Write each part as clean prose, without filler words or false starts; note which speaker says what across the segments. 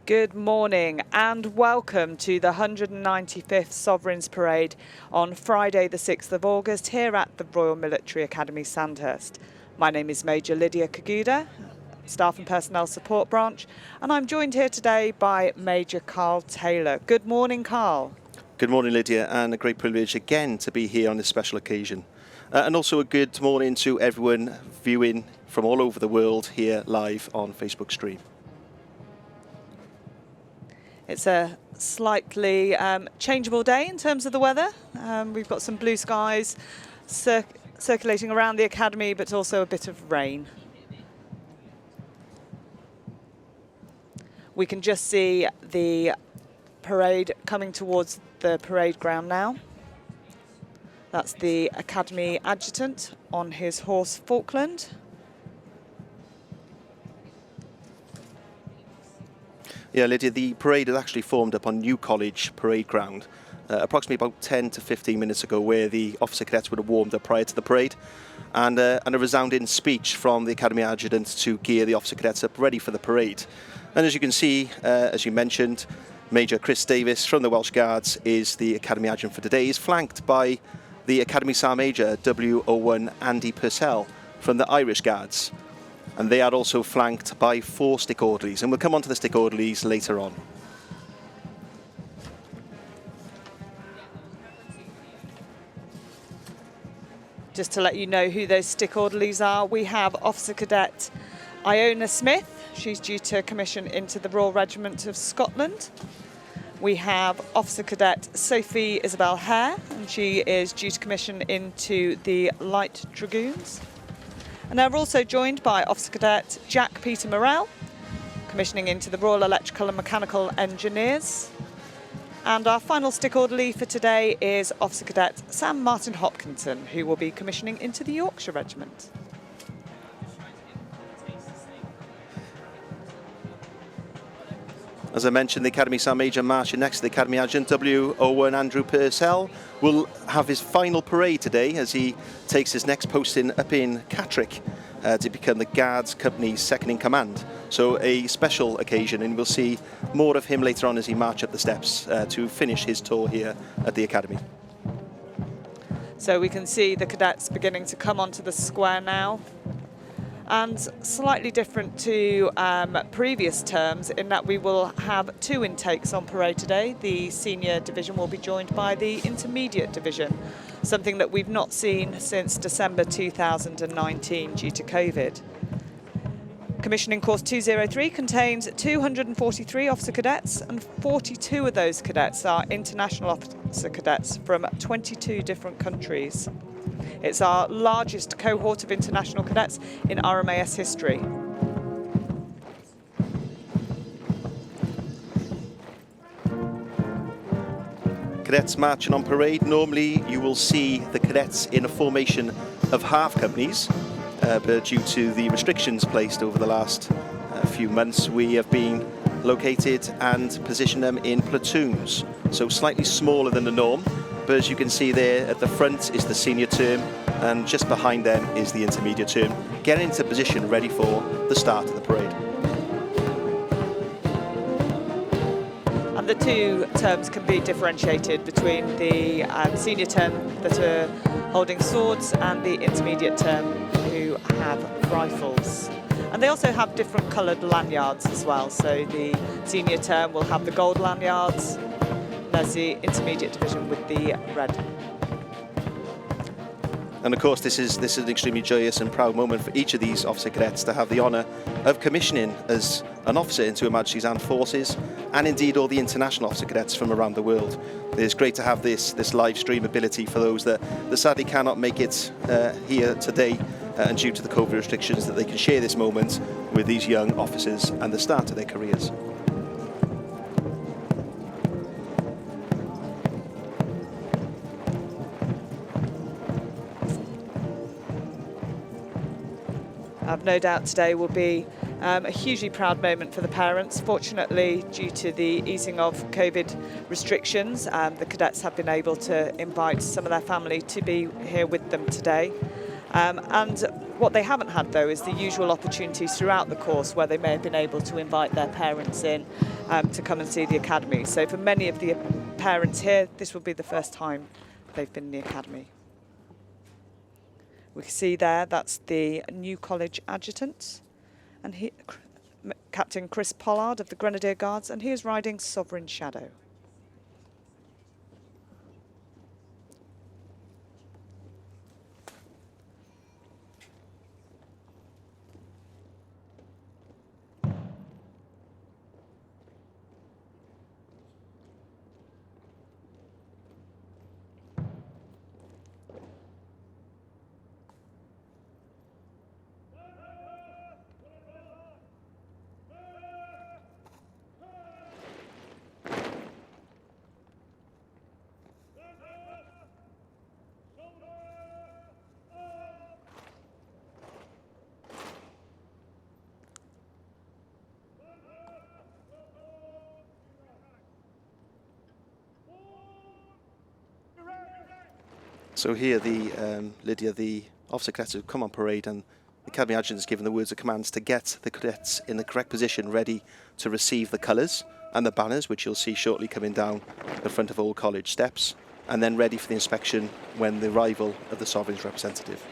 Speaker 1: Good morning and welcome to the 195th Sovereigns Parade on Friday the 6th of August here at the Royal Military Academy Sandhurst. My name is Major Lydia Kaguda, Staff and Personnel Support Branch, and I'm joined here today by Major Carl Taylor. Good morning, Carl.
Speaker 2: Good morning, Lydia, and a great privilege again to be here on this special occasion. And also a good morning to everyone viewing from all over the world here live on Facebook stream.
Speaker 1: It's a slightly changeable day in terms of the weather. We've got some blue skies circulating around the Academy, but also a bit of rain. We can just see the parade coming towards the parade ground now. That's the Academy Adjutant on his horse Falkland.
Speaker 2: Yeah, Lydia, the parade has actually formed up on New College Parade Ground approximately about 10 to 15 minutes ago, where the officer cadets would have warmed up prior to the parade, and a resounding speech from the Academy Adjutant to gear the officer cadets up ready for the parade. And as you can see, as you mentioned, Major Chris Davis from the Welsh Guards is the Academy Adjutant for today. He's flanked by the Academy Sergeant Major W01 Andy Purcell from the Irish Guards. And they are also flanked by 4 stick orderlies, and we'll come on to the stick orderlies later on.
Speaker 1: Just to let you know who those stick orderlies are, we have Officer Cadet Iona Smith. She's due to commission into the Royal Regiment of Scotland. We have Officer Cadet Sophie Isabel Hare, and she is due to commission into the Light Dragoons. And they're also joined by Officer Cadet Jack Peter Morrell, commissioning into the Royal Electrical and Mechanical Engineers. And our final stick orderly for today is Officer Cadet Sam Martin Hopkinson, who will be commissioning into the Yorkshire Regiment.
Speaker 2: As I mentioned, the Academy Sergeant Major marching next to the Academy Adjutant W01 Andrew Purcell will have his final parade today as he takes his next posting up in Catterick to become the Guards Company's second in command. So a special occasion, and we'll see more of him later on as he march up the steps to finish his tour here at the Academy.
Speaker 1: So we can see the cadets beginning to come onto the square now. And slightly different to previous terms in that we will have 2 intakes on parade today. The senior division will be joined by the intermediate division, something that we've not seen since December 2019 due to COVID. Commissioning course 203 contains 243 officer cadets, and 42 of those cadets are international officer cadets from 22 different countries. It's our largest cohort of international cadets in RMAS history.
Speaker 2: Cadets marching on parade. Normally you will see the cadets in a formation of half companies, but due to the restrictions placed over the last few months, we have been located and positioned them in platoons, so slightly smaller than the norm. But as you can see there, at the front is the senior term, and just behind them is the intermediate term, getting into position ready for the start of the parade.
Speaker 1: And the 2 terms can be differentiated between the senior term that are holding swords and the intermediate term who have rifles. And they also have different coloured lanyards as well. So the senior term will have the gold lanyards, there's the intermediate division with the red.
Speaker 2: And of course, this is an extremely joyous and proud moment for each of these officer cadets to have the honour of commissioning as an officer into Her Majesty's Armed Forces, and indeed all the international officer cadets from around the world. It's great to have this live stream ability for those that sadly cannot make it here today, and due to the COVID restrictions, that they can share this moment with these young officers and the start of their careers.
Speaker 1: I've no doubt today will be a hugely proud moment for the parents. Fortunately, due to the easing of COVID restrictions, the cadets have been able to invite some of their family to be here with them today. And What they haven't had, though, is the usual opportunities throughout the course where they may have been able to invite their parents in to come and see the academy. So for many of the parents here, this will be the first time they've been in the academy. We can see there, that's the new college adjutant, and Captain Chris Pollard of the Grenadier Guards, and he is riding Sovereign Shadow.
Speaker 2: So here, Lydia, the officer cadets have come on parade, and the Academy Adjutant has given the words of commands to get the cadets in the correct position, ready to receive the colours and the banners, which you'll see shortly coming down the front of all college steps, and then ready for the inspection when the arrival of the Sovereign's representative.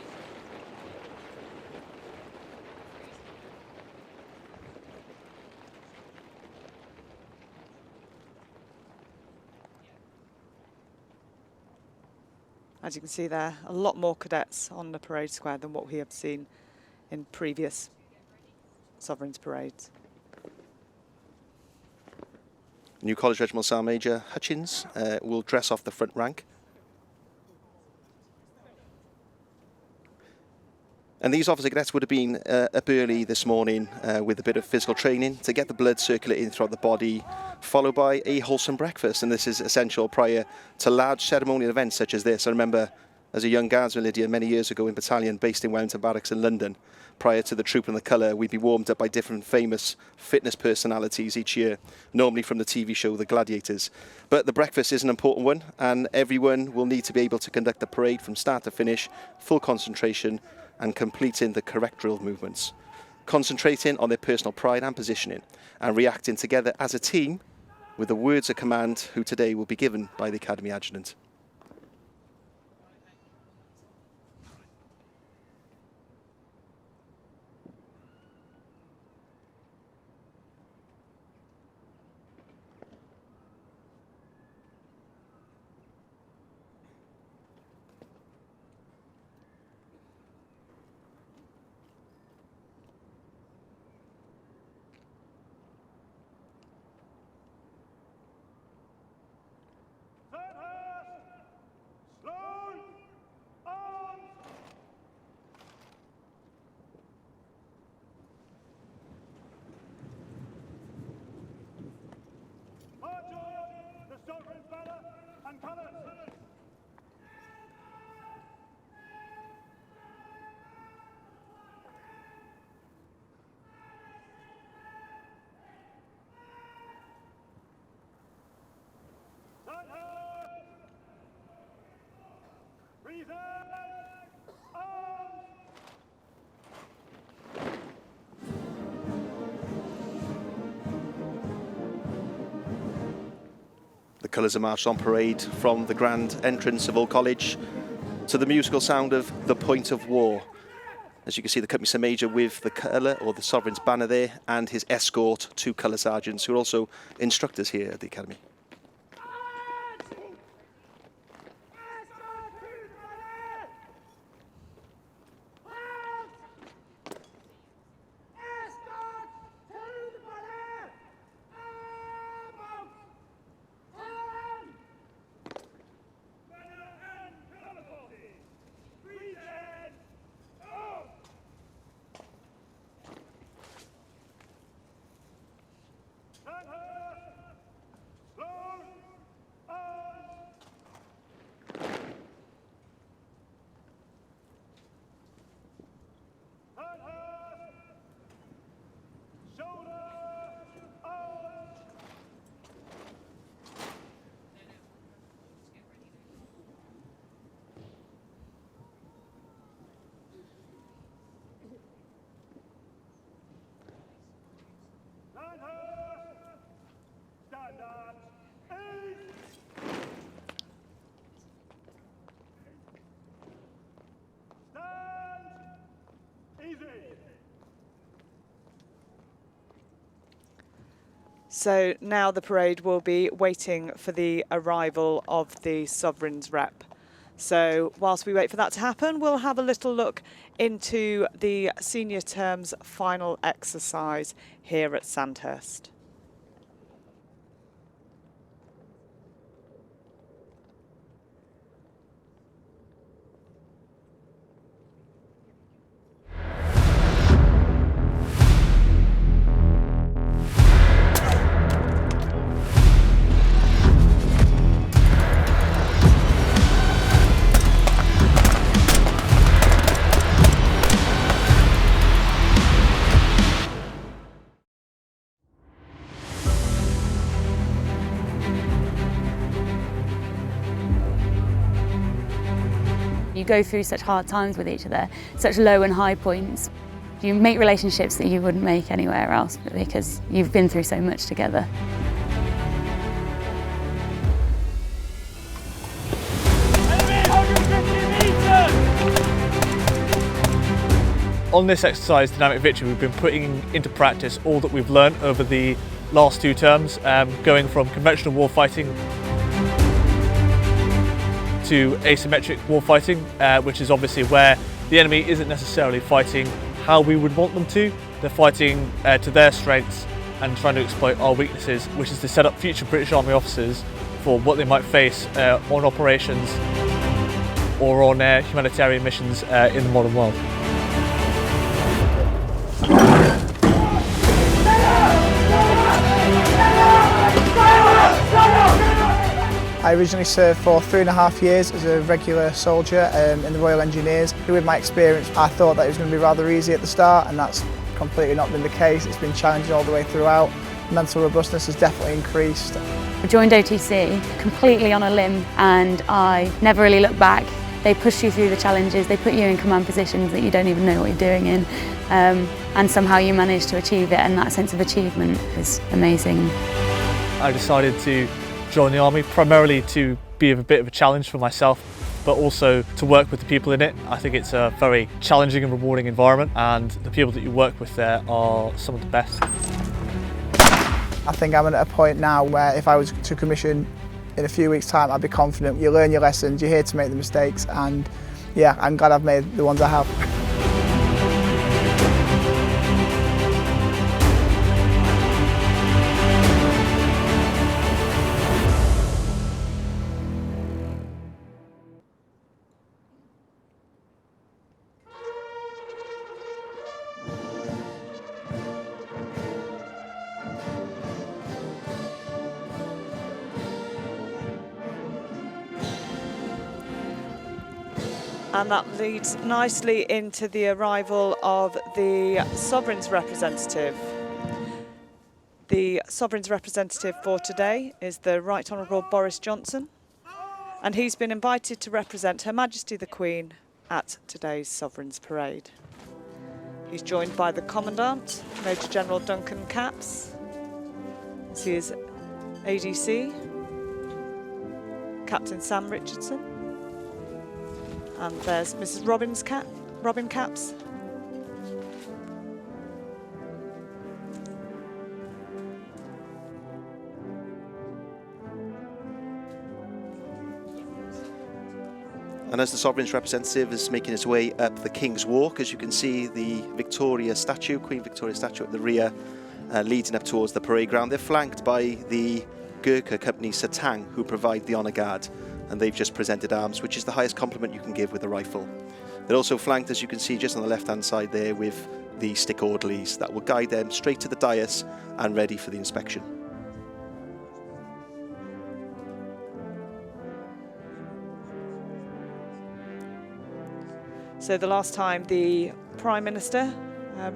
Speaker 1: As you can see there, a lot more cadets on the parade square than what we have seen in previous Sovereign's parades.
Speaker 2: New College Regimental Sergeant Major Hutchins will dress off the front rank. And these officer cadets would have been up early this morning with a bit of physical training to get the blood circulating throughout the body, followed by a wholesome breakfast. And this is essential prior to large ceremonial events such as this. I remember as a young guardsman, Lydia, many years ago in battalion based in Wellington Barracks in London, prior to the Troop and the Colour, we'd be warmed up by different famous fitness personalities each year, normally from the TV show The Gladiators. But the breakfast is an important one, and everyone will need to be able to conduct the parade from start to finish, full concentration, and completing the correct drill movements, concentrating on their personal pride and positioning, and reacting together as a team with the words of command who today will be given by the Academy Adjutant. The colours are marched on parade from the grand entrance of Old College to the musical sound of The Point of War. As you can see, the Company Sergeant Major with the colour or the Sovereign's banner there, and his escort, 2 colour sergeants who are also instructors here at the Academy.
Speaker 1: So now the parade will be waiting for the arrival of the Sovereign's rep. So whilst we wait for that to happen, we'll have a little look into the Senior Term's final exercise here at Sandhurst.
Speaker 3: You go through such hard times with each other, such low and high points. You make relationships that you wouldn't make anywhere else because you've been through so much together.
Speaker 4: On this exercise, Dynamic Victory, we've been putting into practice all that we've learned over the last 2 terms, going from conventional warfighting to asymmetric warfighting, which is obviously where the enemy isn't necessarily fighting how we would want them to. They're fighting to their strengths and trying to exploit our weaknesses, which is to set up future British Army officers for what they might face on operations or on humanitarian missions in the modern world.
Speaker 5: I originally served for 3.5 years as a regular soldier in the Royal Engineers. With my experience, I thought that it was going to be rather easy at the start, and that's completely not been the case. It's been challenging all the way throughout. Mental robustness has definitely increased.
Speaker 3: I joined OTC completely on a limb and I never really looked back. They push you through the challenges, they put you in command positions that you don't even know what you're doing in, and somehow you manage to achieve it, and that sense of achievement is amazing.
Speaker 4: I decided to join the army primarily to be a bit of a challenge for myself, but also to work with the people in it. I think it's a very challenging and rewarding environment, and the people that you work with there are some of the best.
Speaker 5: I think I'm at a point now where if I was to commission in a few weeks' time, I'd be confident. You learn your lessons, you're here to make the mistakes, and yeah, I'm glad I've made the ones I have.
Speaker 1: And that leads nicely into the arrival of the Sovereign's representative. The Sovereign's representative for today is the Right Honourable Boris Johnson, and he's been invited to represent Her Majesty the Queen at today's Sovereign's Parade. He's joined by the Commandant, Major General Duncan Capps. This is ADC, Captain Sam Richardson. And there's Mrs. Robin Capps.
Speaker 2: And as the Sovereign's representative is making his way up the King's Walk, as you can see the Victoria statue, Queen Victoria statue at the rear, leading up towards the parade ground. They're flanked by the Gurkha company Satang, who provide the honour guard, and they've just presented arms, which is the highest compliment you can give with a rifle. They're also flanked, as you can see just on the left-hand side there, with the stick orderlies that will guide them straight to the dais and ready for the inspection.
Speaker 1: So the last time the Prime Minister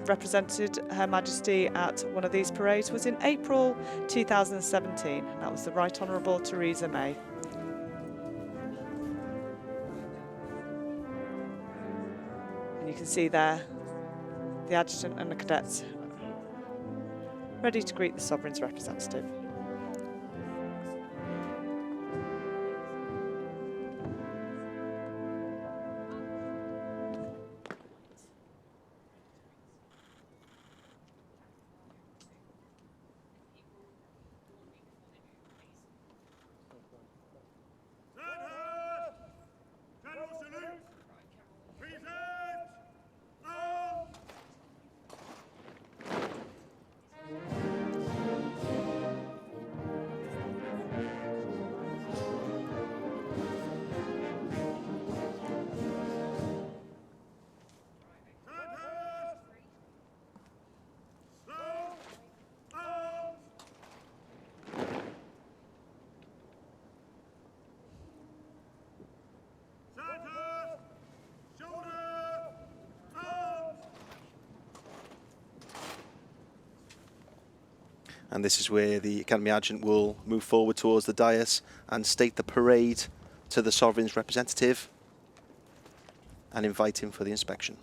Speaker 1: represented Her Majesty at one of these parades was in April 2017. That was the Right Honourable Theresa May. And you can see there the Adjutant and the cadets ready to greet the Sovereign's representative.
Speaker 2: And this is where the Academy Adjutant will move forward towards the dais and state the parade to the Sovereign's representative and invite him for the inspection.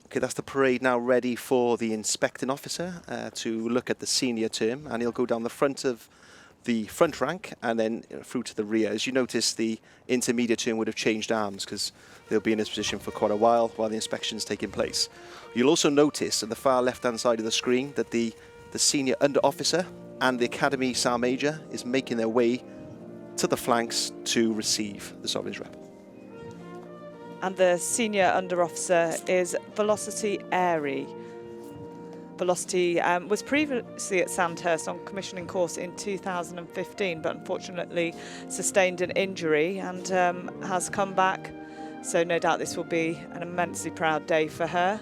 Speaker 2: Okay, that's the parade now ready for the inspecting officer to look at the senior term, and he'll go down the front of the front rank and then through to the rear. As you notice, the intermediate term would have changed arms because they'll be in this position for quite a while the inspection's taking place. You'll also notice at the far left-hand side of the screen that the senior under officer and the academy sergeant major is making their way to the flanks to receive the Sovereign's rep.
Speaker 1: And the senior under officer is Velocity Airy. Velocity was previously at Sandhurst on commissioning course in 2015, but unfortunately sustained an injury and has come back. So no doubt this will be an immensely proud day for her.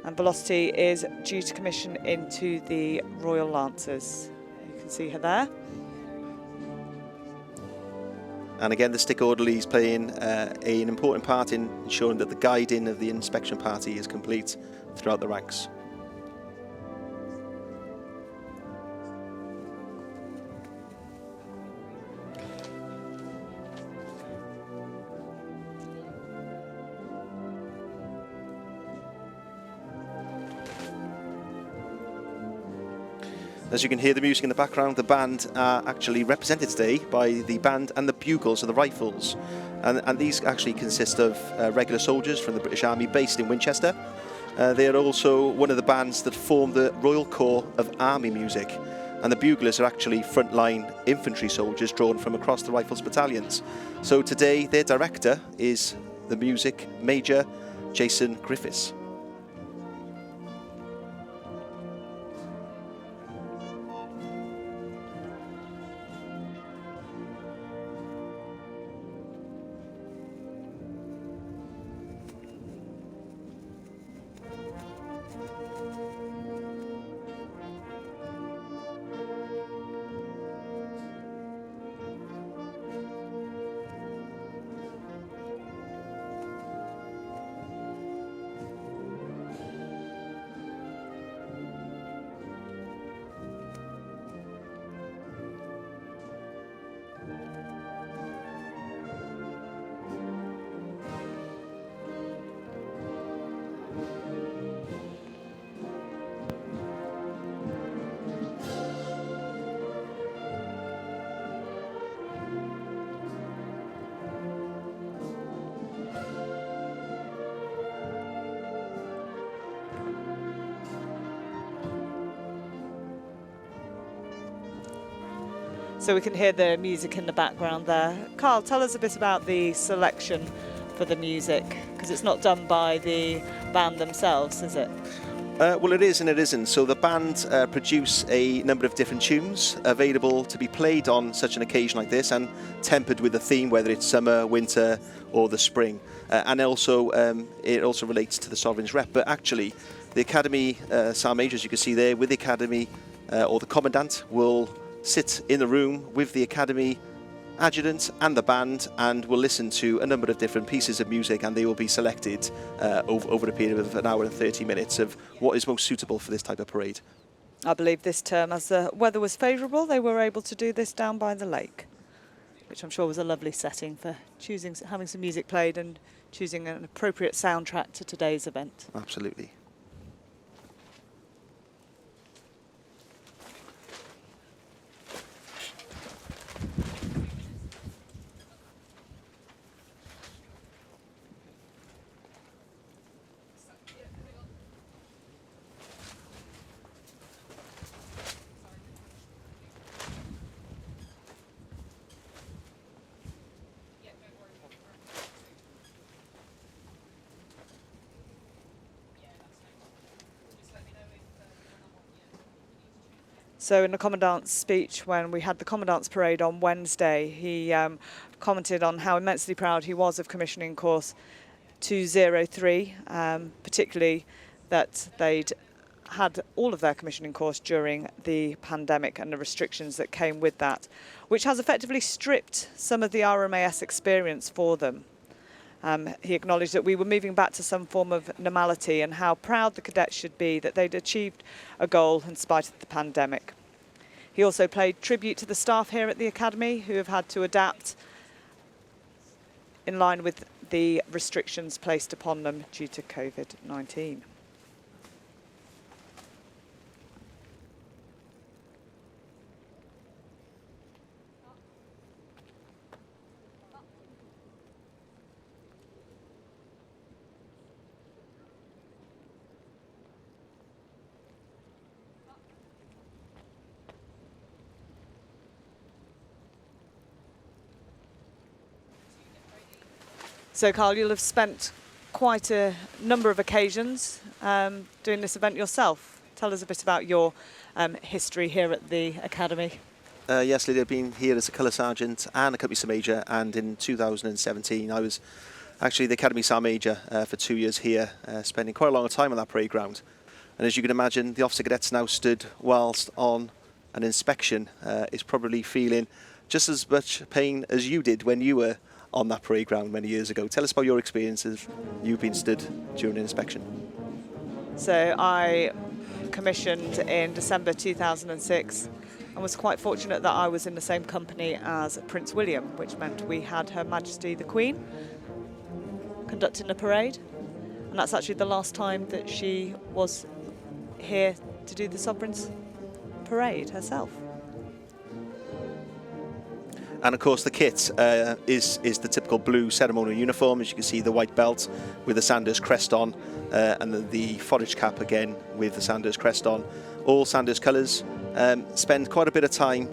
Speaker 1: And Velocity is due to commission into the Royal Lancers. You can see her there.
Speaker 2: And again, the stick orderly is playing an important part in ensuring that the guiding of the inspection party is complete throughout the ranks. As you can hear the music in the background, the band are actually represented today by the band and the bugles of the rifles. And these actually consist of regular soldiers from the British Army based in Winchester. They are also one of the bands that form the Royal Corps of Army Music. And the buglers are actually frontline infantry soldiers drawn from across the Rifles battalions. So today their director is the music Major Jason Griffiths.
Speaker 1: So we can hear the music in the background there. Carl, tell us a bit about the selection for the music, because it's not done by the band themselves, is it?
Speaker 2: Well, it is and it isn't. So the band produce a number of different tunes available to be played on such an occasion like this and tempered with a theme, whether it's summer, winter or the spring. And also it also relates to the Sovereign's rep. But actually, the Academy Sergeant Major, as you can see there, with the Academy or the Commandant will sit in the room with the Academy adjutant and the band, and we'll listen to a number of different pieces of music, and they will be selected over a period of an hour and 30 minutes of what is most suitable for this type of parade.
Speaker 1: I believe this term, as the weather was favourable, they were able to do this down by the lake, which I'm sure was a lovely setting for having some music played and choosing an appropriate soundtrack to today's event.
Speaker 2: Absolutely.
Speaker 1: So in the Commandant's speech, when we had the Commandant's parade on Wednesday, he commented on how immensely proud he was of commissioning course 203, particularly that they'd had all of their commissioning course during the pandemic and the restrictions that came with that, which has effectively stripped some of the RMAS experience for them. He acknowledged that we were moving back to some form of normality and how proud the cadets should be that they'd achieved a goal in spite of the pandemic. He also paid tribute to the staff here at the Academy who have had to adapt in line with the restrictions placed upon them due to COVID-19. So, Carl, you'll have spent quite a number of occasions doing this event yourself. Tell us a bit about your history here at the Academy.
Speaker 2: Yes, Lydia, I've been here as a colour sergeant and a company sergeant major, and in 2017 I was actually the Academy sergeant major for 2 years here, spending quite a long time on that parade ground. And as you can imagine, the officer cadets now stood whilst on an inspection is probably feeling just as much pain as you did when you were on that parade ground many years ago. Tell us about your experiences you've been stood during an inspection.
Speaker 1: So I commissioned in December 2006 and was quite fortunate that I was in the same company as Prince William, which meant we had Her Majesty the Queen conducting the parade, and that's actually the last time that she was here to do the Sovereign's parade herself.
Speaker 2: And of course the kit is the typical blue ceremonial uniform. As you can see, the white belt with the Sandhurst crest on, and the forage cap again with the Sandhurst crest on. All Sandhurst colours. Spend quite a bit of time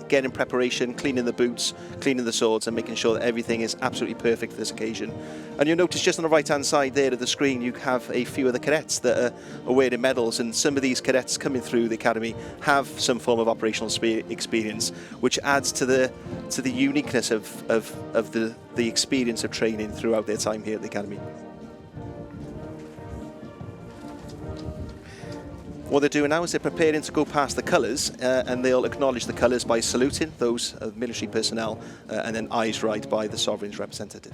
Speaker 2: getting in preparation, cleaning the boots, cleaning the swords, and making sure that everything is absolutely perfect for this occasion. And you'll notice just on the right hand side there of the screen you have a few of the cadets that are wearing medals, and some of these cadets coming through the Academy have some form of operational experience, which adds to the uniqueness of the experience of training throughout their time here at the Academy. What they're doing now is they're preparing to go past the colours, and they'll acknowledge the colours by saluting those of military personnel, and then eyes right by the Sovereign's representative.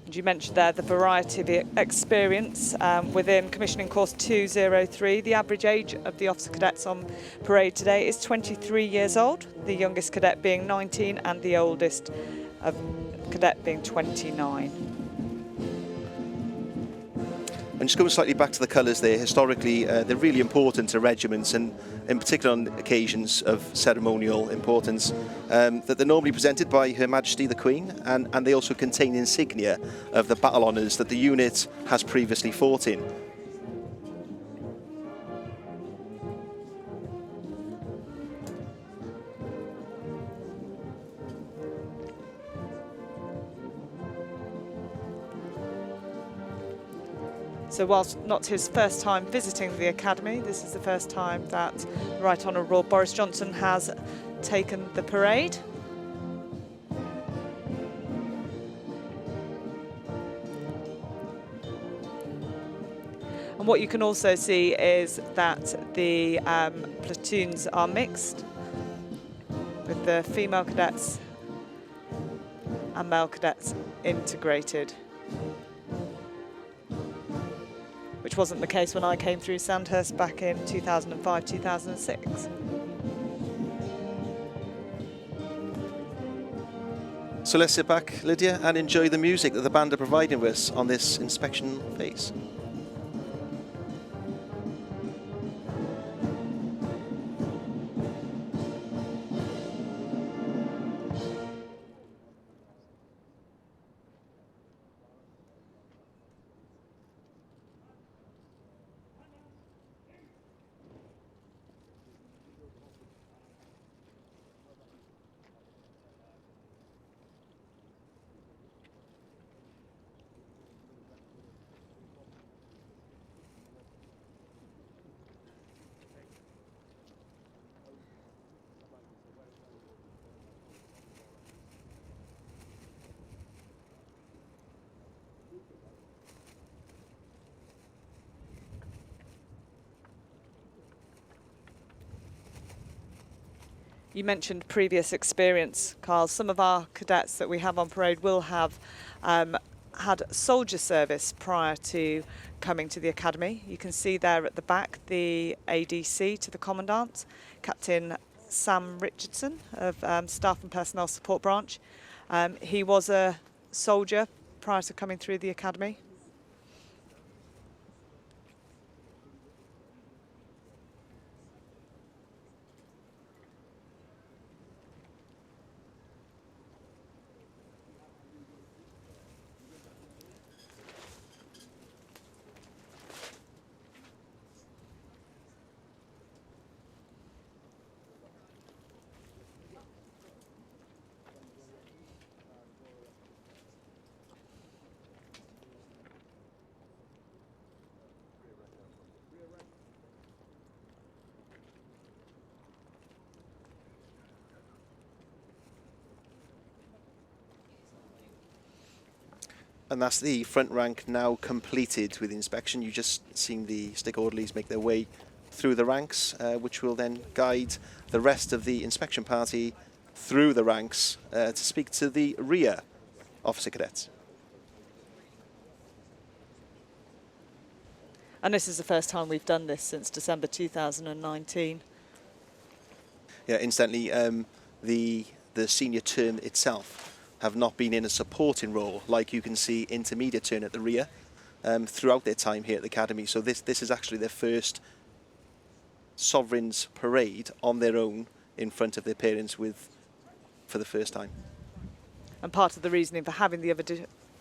Speaker 1: And you mentioned there the variety of experience within Commissioning Course 203. The average age of the officer cadets on parade today is 23 years old, the youngest cadet being 19 and the oldest cadet being 29.
Speaker 2: And just going slightly back to the colours there, historically they're really important to regiments, and in particular on occasions of ceremonial importance, that they're normally presented by Her Majesty the Queen, and they also contain insignia of the battle honours that the unit has previously fought in.
Speaker 1: So whilst not his first time visiting the Academy, this is the first time that Right Honourable Boris Johnson has taken the parade. And what you can also see is that the platoons are mixed. with the female cadets and male cadets integrated, which wasn't the case when I came through Sandhurst back in 2005-2006.
Speaker 2: So let's sit back, Lydia, and enjoy the music that the band are providing us on this inspection phase.
Speaker 1: You mentioned previous experience, Carl. Some of our cadets that we have on parade will have had soldier service prior to coming to the academy. You can see there at the back the ADC to the Commandant, Captain Sam Richardson of Staff and Personnel Support Branch. He was a soldier prior to coming through the academy.
Speaker 2: And that's the front rank now completed with inspection. You just seen the stick orderlies make their way through the ranks, which will then guide the rest of the inspection party through the ranks to speak to the rear officer cadets.
Speaker 1: And this is the first time we've done this since December 2019.
Speaker 2: Yeah, incidentally, the senior term itself have not been in a supporting role, like you can see intermediate term at the rear throughout their time here at the academy. So this is actually their first Sovereigns parade on their own in front of their parents for the first time.
Speaker 1: And part of the reasoning for having the other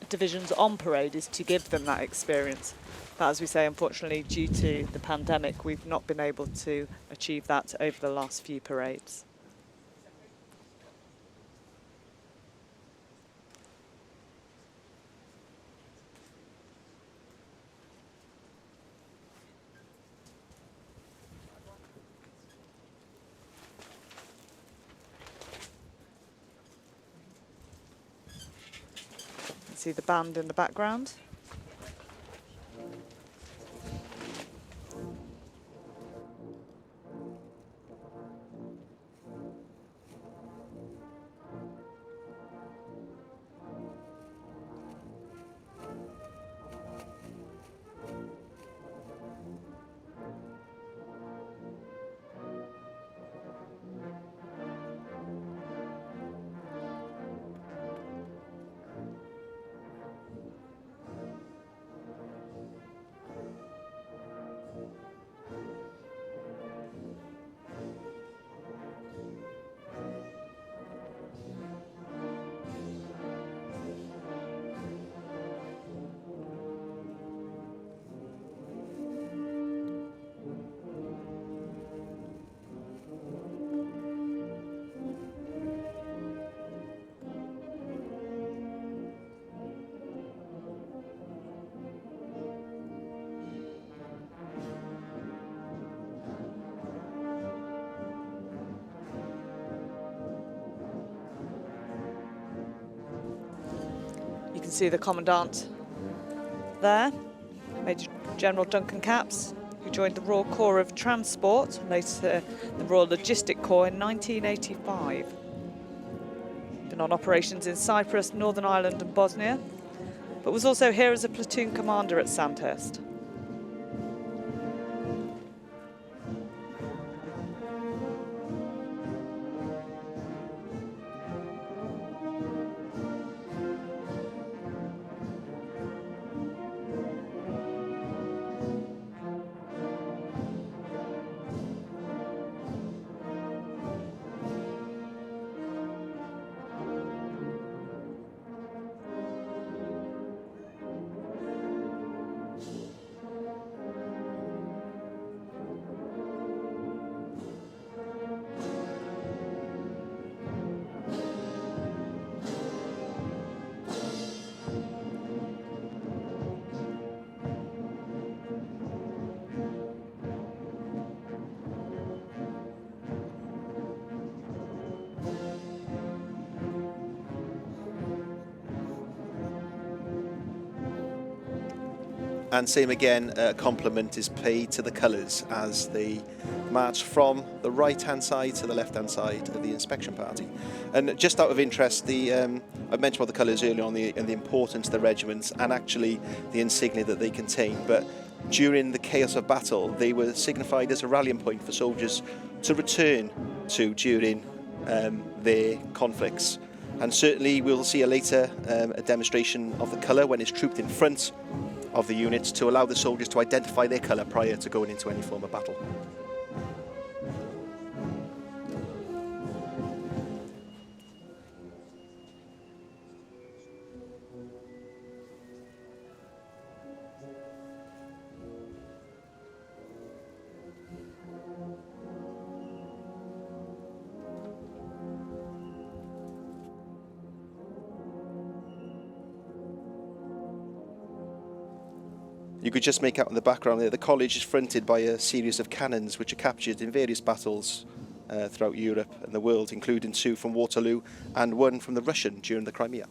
Speaker 1: divisions on parade is to give them that experience. But as we say, unfortunately, due to the pandemic, we've not been able to achieve that over the last few parades. See the band in the background. You can see the Commandant there, Major General Duncan Capps, who joined the Royal Corps of Transport, later the Royal Logistic Corps in 1985. Been on operations in Cyprus, Northern Ireland and Bosnia, but was also here as a platoon commander at Sandhurst.
Speaker 2: And same again, a compliment is paid to the colours as they march from the right-hand side to the left-hand side of the inspection party. And just out of interest, I mentioned about the colours earlier on and the importance of the regiments and actually the insignia that they contain. But during the chaos of battle, they were signified as a rallying point for soldiers to return to during their conflicts. And certainly we'll see later a demonstration of the colour when it's trooped in front of the units to allow the soldiers to identify their colour prior to going into any form of battle. You could just make out in the background there, the college is fronted by a series of cannons which are captured in various battles throughout Europe and the world, including 2 from Waterloo and 1 from the Russian during the Crimea.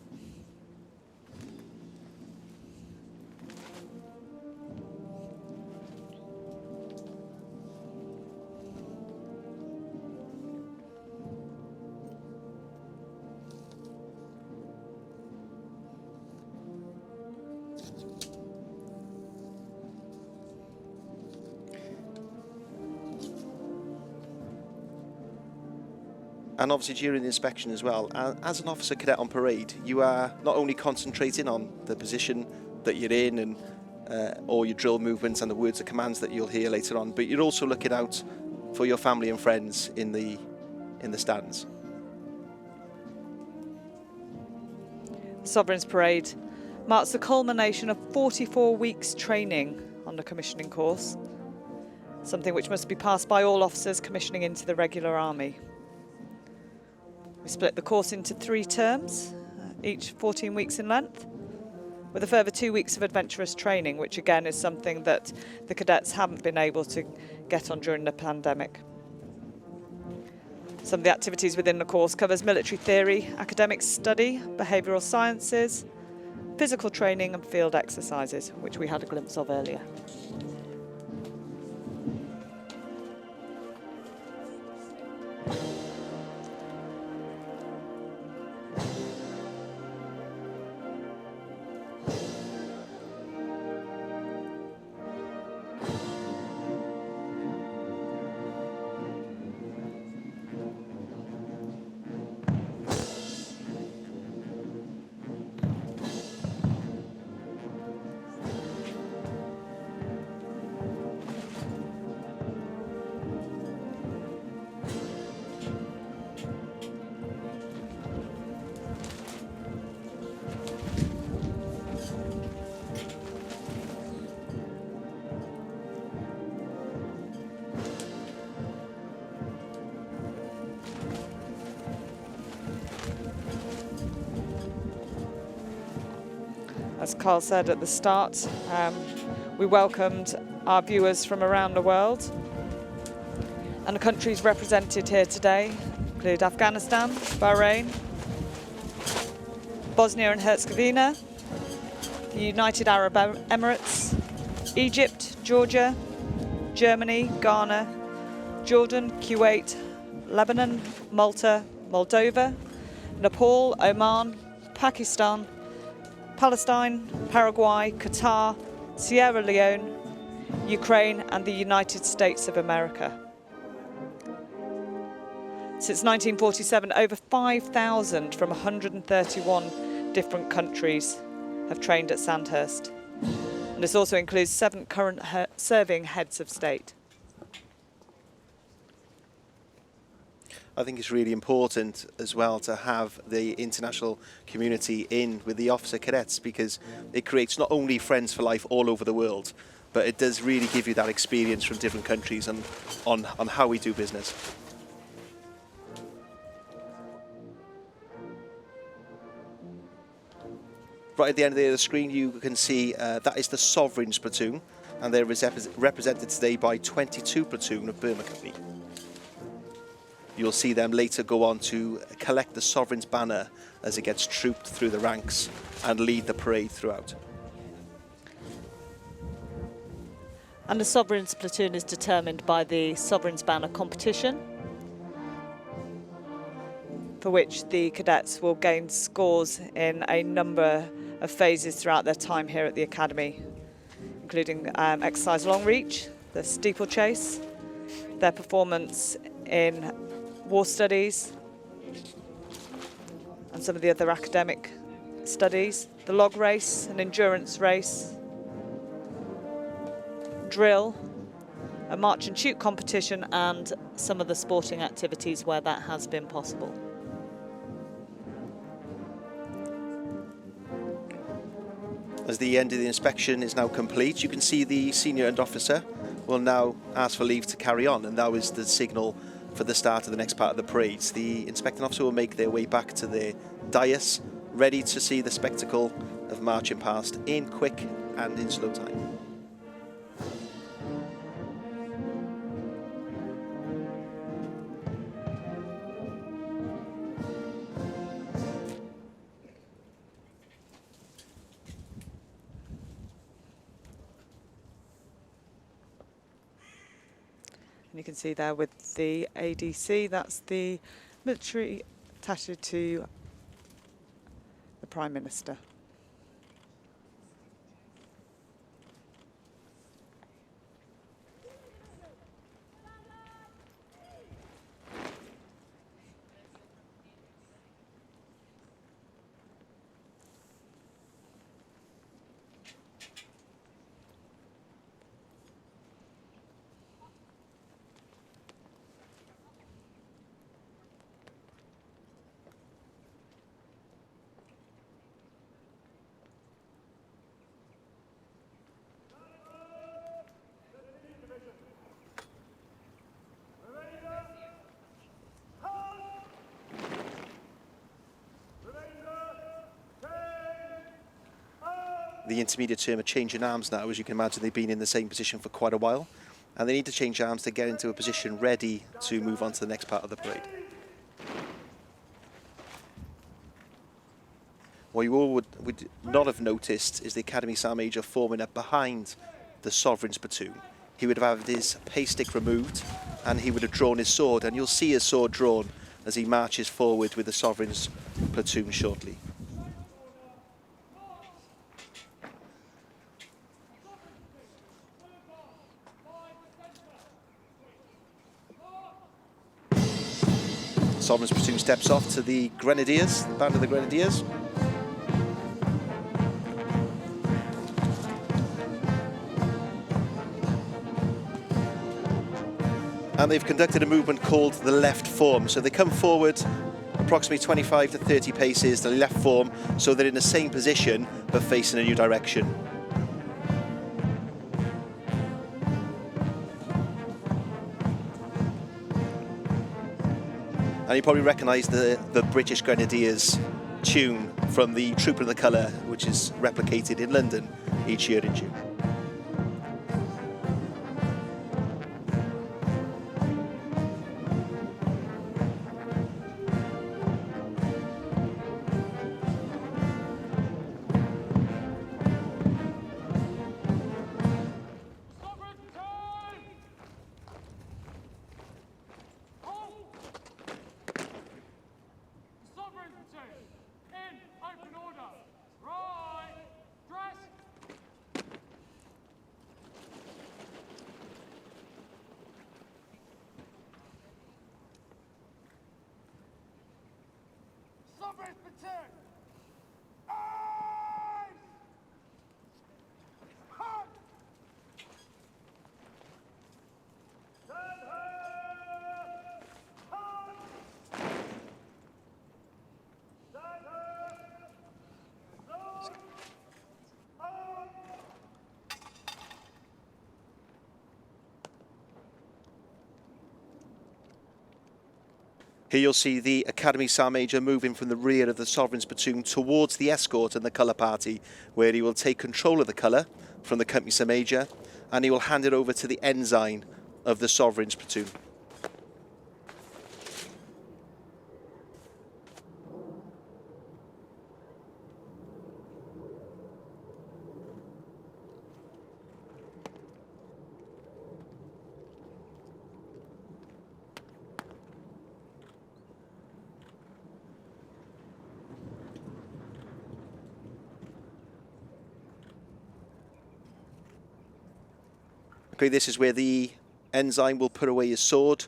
Speaker 2: And obviously during the inspection as well, as an officer cadet on parade, you are not only concentrating on the position that you're in and all your drill movements and the words of commands that you'll hear later on, but you're also looking out for your family and friends in the stands.
Speaker 1: Sovereign's Parade marks the culmination of 44 weeks training on the commissioning course, something which must be passed by all officers commissioning into the regular army. We split the course into 3 terms, each 14 weeks in length, with a further 2 weeks of adventurous training, which again is something that the cadets haven't been able to get on during the pandemic. Some of the activities within the course covers military theory, academic study, behavioural sciences, physical training and field exercises, which we had a glimpse of earlier. As Carl said at the start, we welcomed our viewers from around the world, and the countries represented here today include Afghanistan, Bahrain, Bosnia and Herzegovina, the United Arab Emirates, Egypt, Georgia, Germany, Ghana, Jordan, Kuwait, Lebanon, Malta, Moldova, Nepal, Oman, Pakistan, Palestine, Paraguay, Qatar, Sierra Leone, Ukraine and the United States of America. Since 1947, over 5,000 from 131 different countries have trained at Sandhurst. And this also includes 7 current serving heads of state.
Speaker 2: I think it's really important as well to have the international community in with the officer cadets, because it creates not only friends for life all over the world, but it does really give you that experience from different countries and on how we do business. Right at the end of the screen you can see that is the Sovereigns platoon, and they're represented today by 22 platoon of Burma Company. You'll see them later go on to collect the Sovereign's banner as it gets trooped through the ranks and lead the parade throughout.
Speaker 1: And the Sovereign's platoon is determined by the Sovereign's banner competition, for which the cadets will gain scores in a number of phases throughout their time here at the Academy, including exercise long reach, the steeplechase, their performance in war studies and some of the other academic studies, the log race, an endurance race, drill, a march and shoot competition, and some of the sporting activities where that has been possible.
Speaker 2: As the end of the inspection is now complete, you can see the senior and officer will now ask for leave to carry on, and that was the signal for the start of the next part of the parade. The inspecting officer will make their way back to their dais, ready to see the spectacle of marching past in quick and in slow time.
Speaker 1: And you can see there with the ADC, that's the military attaché to the Prime Minister.
Speaker 2: The intermediate term are changing arms now. As you can imagine, they've been in the same position for quite a while, and they need to change arms to get into a position ready to move on to the next part of the parade. What you all would not have noticed is the Academy Sergeant Major forming up behind the Sovereign's platoon. He would have had his pay stick removed and he would have drawn his sword, and you'll see his sword drawn as he marches forward with the Sovereign's platoon shortly. Sovereign's platoon steps off to the Grenadiers, the band of the Grenadiers. And they've conducted a movement called the left form. So they come forward approximately 25 to 30 paces to the left form, so they're in the same position but facing a new direction. And you probably recognise the British Grenadiers tune from the Trooper of the Colour, which is replicated in London each year in June. Here you'll see the Academy Sergeant Major moving from the rear of the Sovereign's platoon towards the escort and the colour party, where he will take control of the colour from the Company Sergeant Major, and he will hand it over to the ensign of the Sovereign's platoon. Okay, this is where the ensign will put away his sword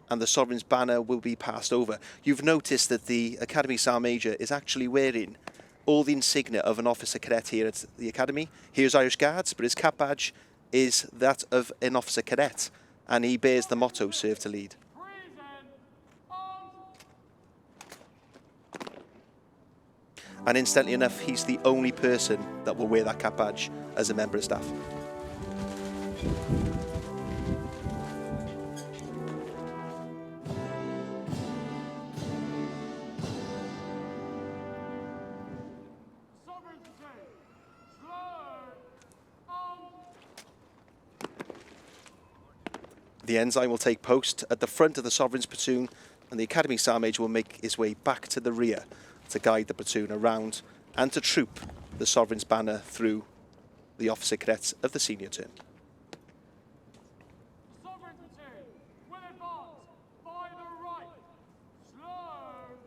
Speaker 2: and the Sovereign's banner will be passed over. You've noticed that the Academy Sergeant Major is actually wearing all the insignia of an officer cadet here at the Academy. Here's Irish Guards, but his cap badge is that of an officer cadet, and he bears the motto, "Serve to Lead." And incidentally enough, he's the only person that will wear that cap badge as a member of staff. The ensign will take post at the front of the Sovereign's platoon, and the Academy Sergeant Major will make his way back to the rear to guide the platoon around and to troop the Sovereign's banner through the officer cadets of the senior term.
Speaker 6: Sovereign platoon will advance by the right. Slow march.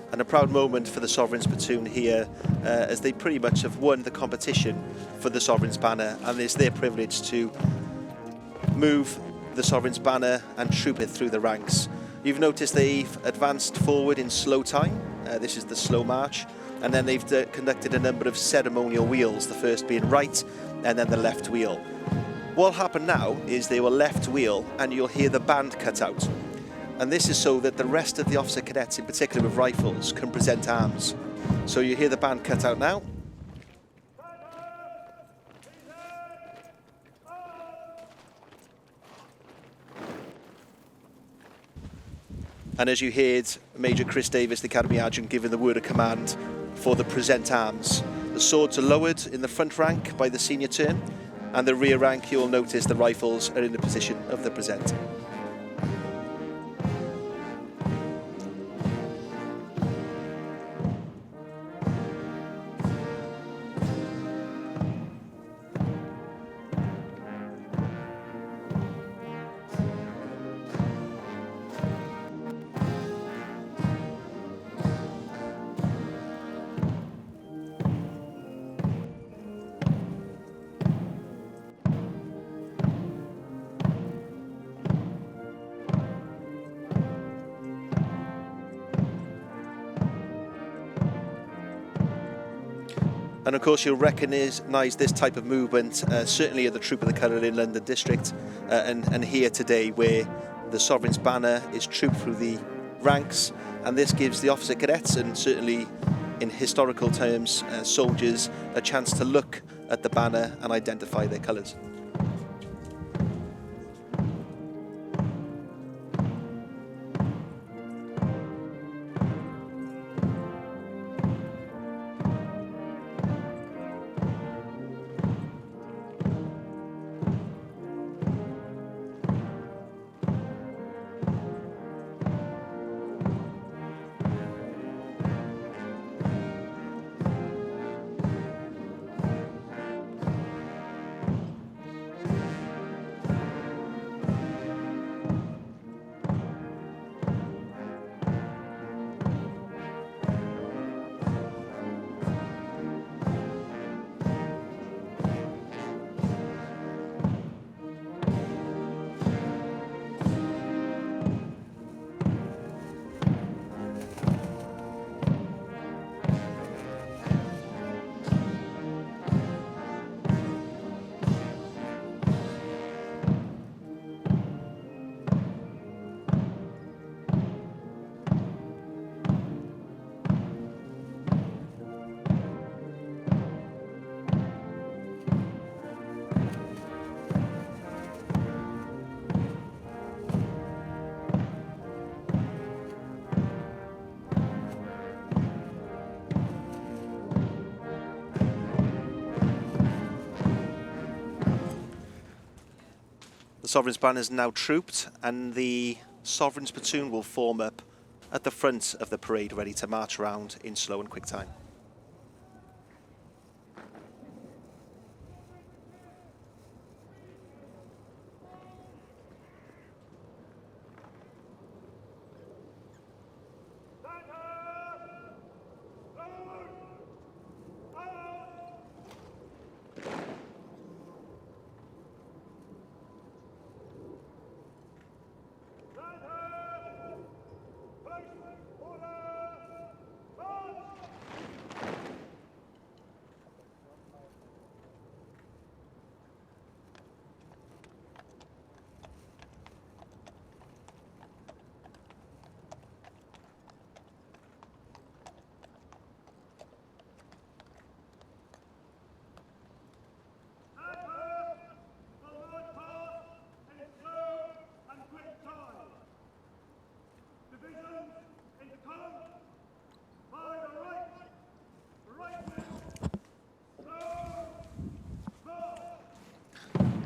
Speaker 2: And a proud moment for the Sovereign's platoon here, as they pretty much have won the competition for the Sovereign's banner, and it's their privilege to move the Sovereign's banner and troop it through the ranks. You've noticed they've advanced forward in slow time. This is the slow march, and then they've conducted a number of ceremonial wheels, the first being right and then the left wheel. What'll happen now is they will left wheel and you'll hear the band cut out. And this is so that the rest of the officer cadets, in particular with rifles, can present arms. So you hear the band cut out now. And as you heard Major Chris Davis, the Academy Adjutant, giving the word of command for the present arms. The swords are lowered in the front rank by the senior term, and the rear rank, you'll notice the rifles are in the position of the present. And of course you'll recognise this type of movement certainly at the Troop of the Colour in London District and here today, where the Sovereign's banner is trooped through the ranks, and this gives the officer cadets, and certainly in historical terms soldiers, a chance to look at the banner and identify their colours. The Sovereign's banner is now trooped, and the Sovereign's platoon will form up at the front of the parade, ready to march around in slow and quick time.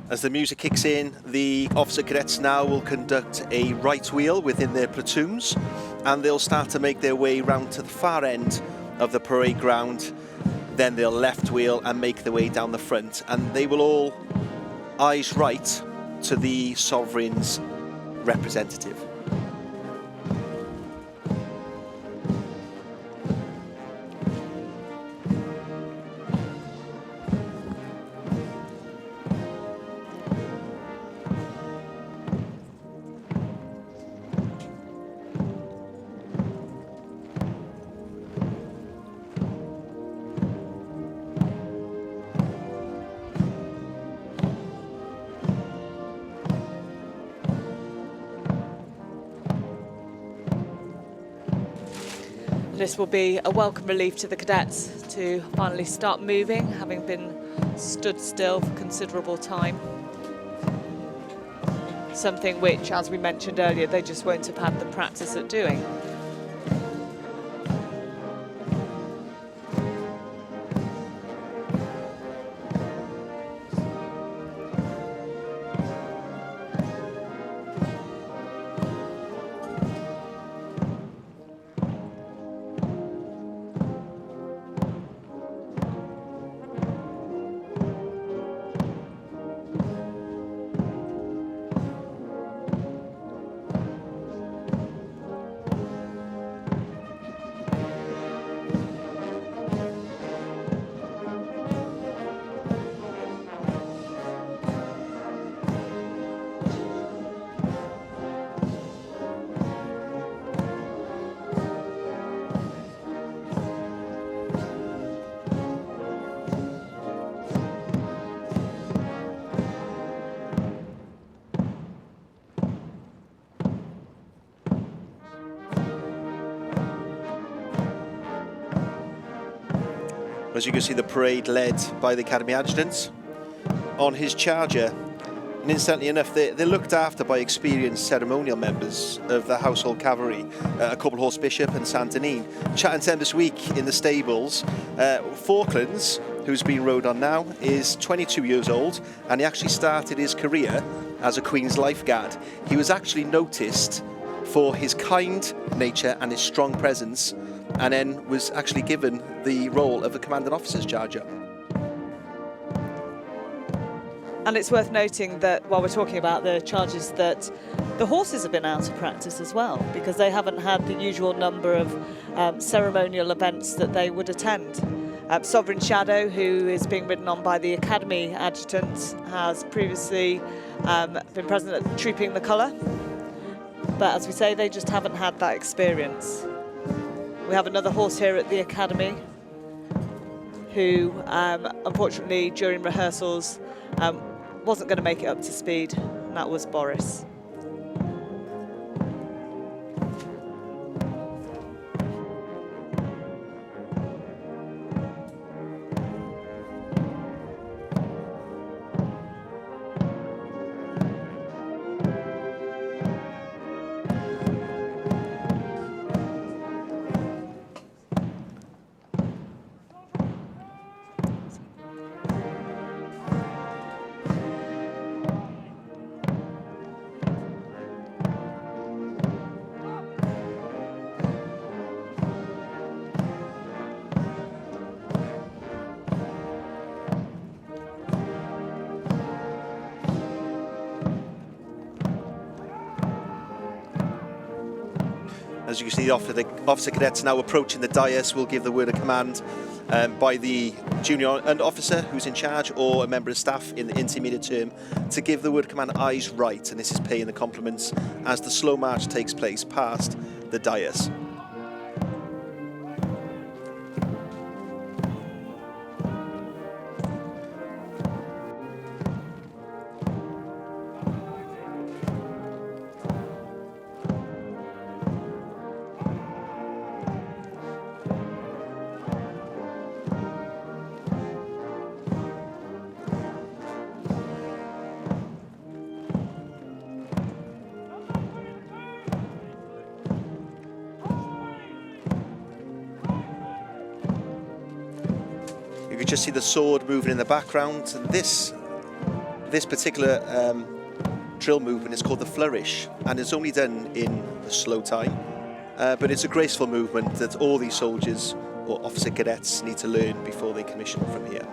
Speaker 2: As the music kicks in, the officer cadets now will conduct a right wheel within their platoons, and they'll start to make their way round to the far end of the parade ground. Then they'll left wheel and make their way down the front, and they will all eyes right to the Sovereign's representative.
Speaker 1: This will be a welcome relief to the cadets to finally start moving, having been stood still for considerable time. Something which, as we mentioned earlier, they just won't have had the practice at doing.
Speaker 2: As you can see, the parade led by the Academy Adjutant on his charger. And incidentally enough, they're looked after by experienced ceremonial members of the Household Cavalry, a couple horse bishop and Saint Denis. Chatting to them this week in the stables, Falklands, who's being rode on now, is 22 years old, and he actually started his career as a Queen's lifeguard. He was actually noticed for his kind nature and his strong presence, and then was actually given the role of a commanding officer's charger.
Speaker 1: And it's worth noting that while we're talking about the charges, that the horses have been out of practice as well, because they haven't had the usual number of ceremonial events that they would attend. Sovereign Shadow, who is being ridden on by the Academy Adjutant, has previously been present at Trooping the Colour. But as we say, they just haven't had that experience. We have another horse here at the Academy who, unfortunately, during rehearsals, wasn't going to make it up to speed, and that was Boris.
Speaker 2: As you can see, the officer cadets now approaching the dais. Will give the word of command by the junior under officer who's in charge, or a member of staff in the intermediate term, to give the word of command eyes right, and this is paying the compliments as the slow march takes place past the dais. You can just see the sword moving in the background. And this particular drill movement is called the flourish, and it's only done in a slow time, but it's a graceful movement that all these soldiers or officer cadets need to learn before they commission from here.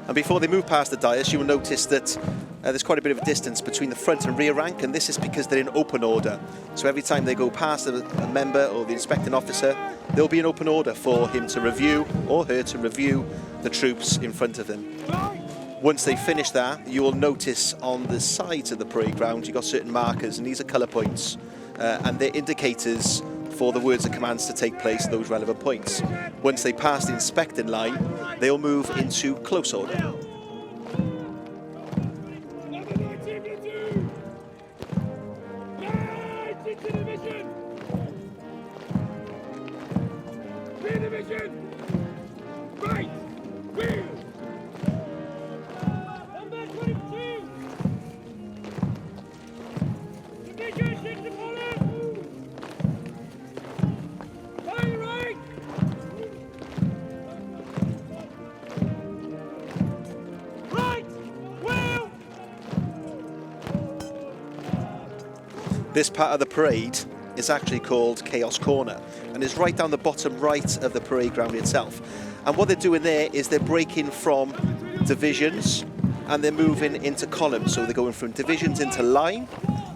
Speaker 2: And before they move past the dais, you will notice that there's quite a bit of a distance between the front and rear rank, and this is because they're in open order. So every time they go past a member or the inspecting officer, there'll be an open order for him to review, or her to review, the troops in front of them. Once they finish that, you will notice on the sides of the parade ground you've got certain markers, and these are colour points, and they're indicators for the words of commands to take place at those relevant points. Once they pass the inspecting line, they'll move into close order. This part of the parade is actually called Chaos Corner, and is right down the bottom right of the parade ground itself. And what they're doing there is they're breaking from divisions and they're moving into columns. So they're going from divisions into line,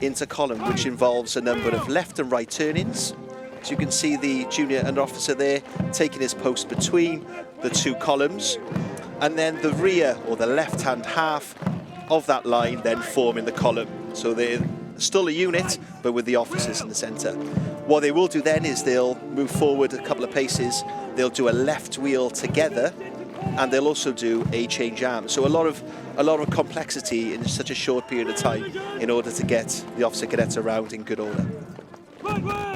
Speaker 2: into column, which involves a number of left and right turn-ins. So you can see the junior under officer there taking his post between the two columns, and then the rear or the left-hand half of that line then forming the column. So they're still a unit, but with the officers in the centre. What they will do then is they'll move forward a couple of paces, they'll do a left wheel together, and they'll also do a change arm. So a lot of complexity in such a short period of time in order to get the officer cadets around in good order.
Speaker 6: Right wheel!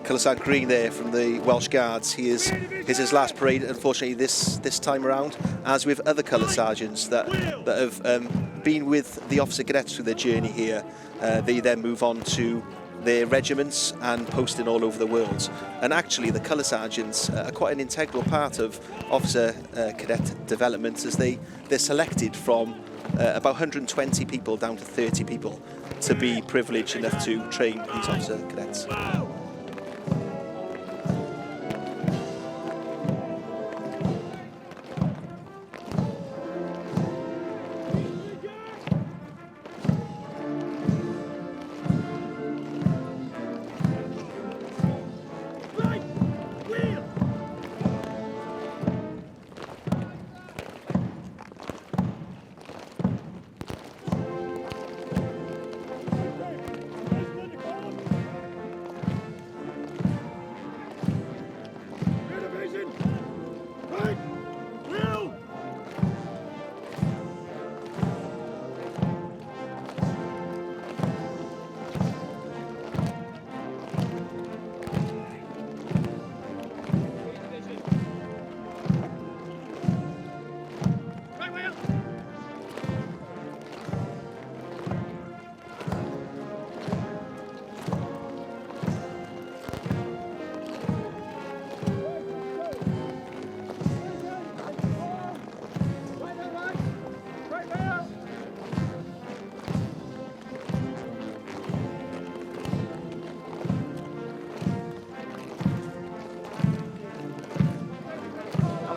Speaker 2: Colour sergeant Green there from the Welsh Guards. Here's his last parade, unfortunately, this time around, as with other colour sergeants that have been with the officer cadets through their journey here. They then move on to their regiments and posting all over the world. And actually the colour sergeants are quite an integral part of officer cadet development, as they're selected from about 120 people down to 30 people to be privileged enough to train these officer cadets.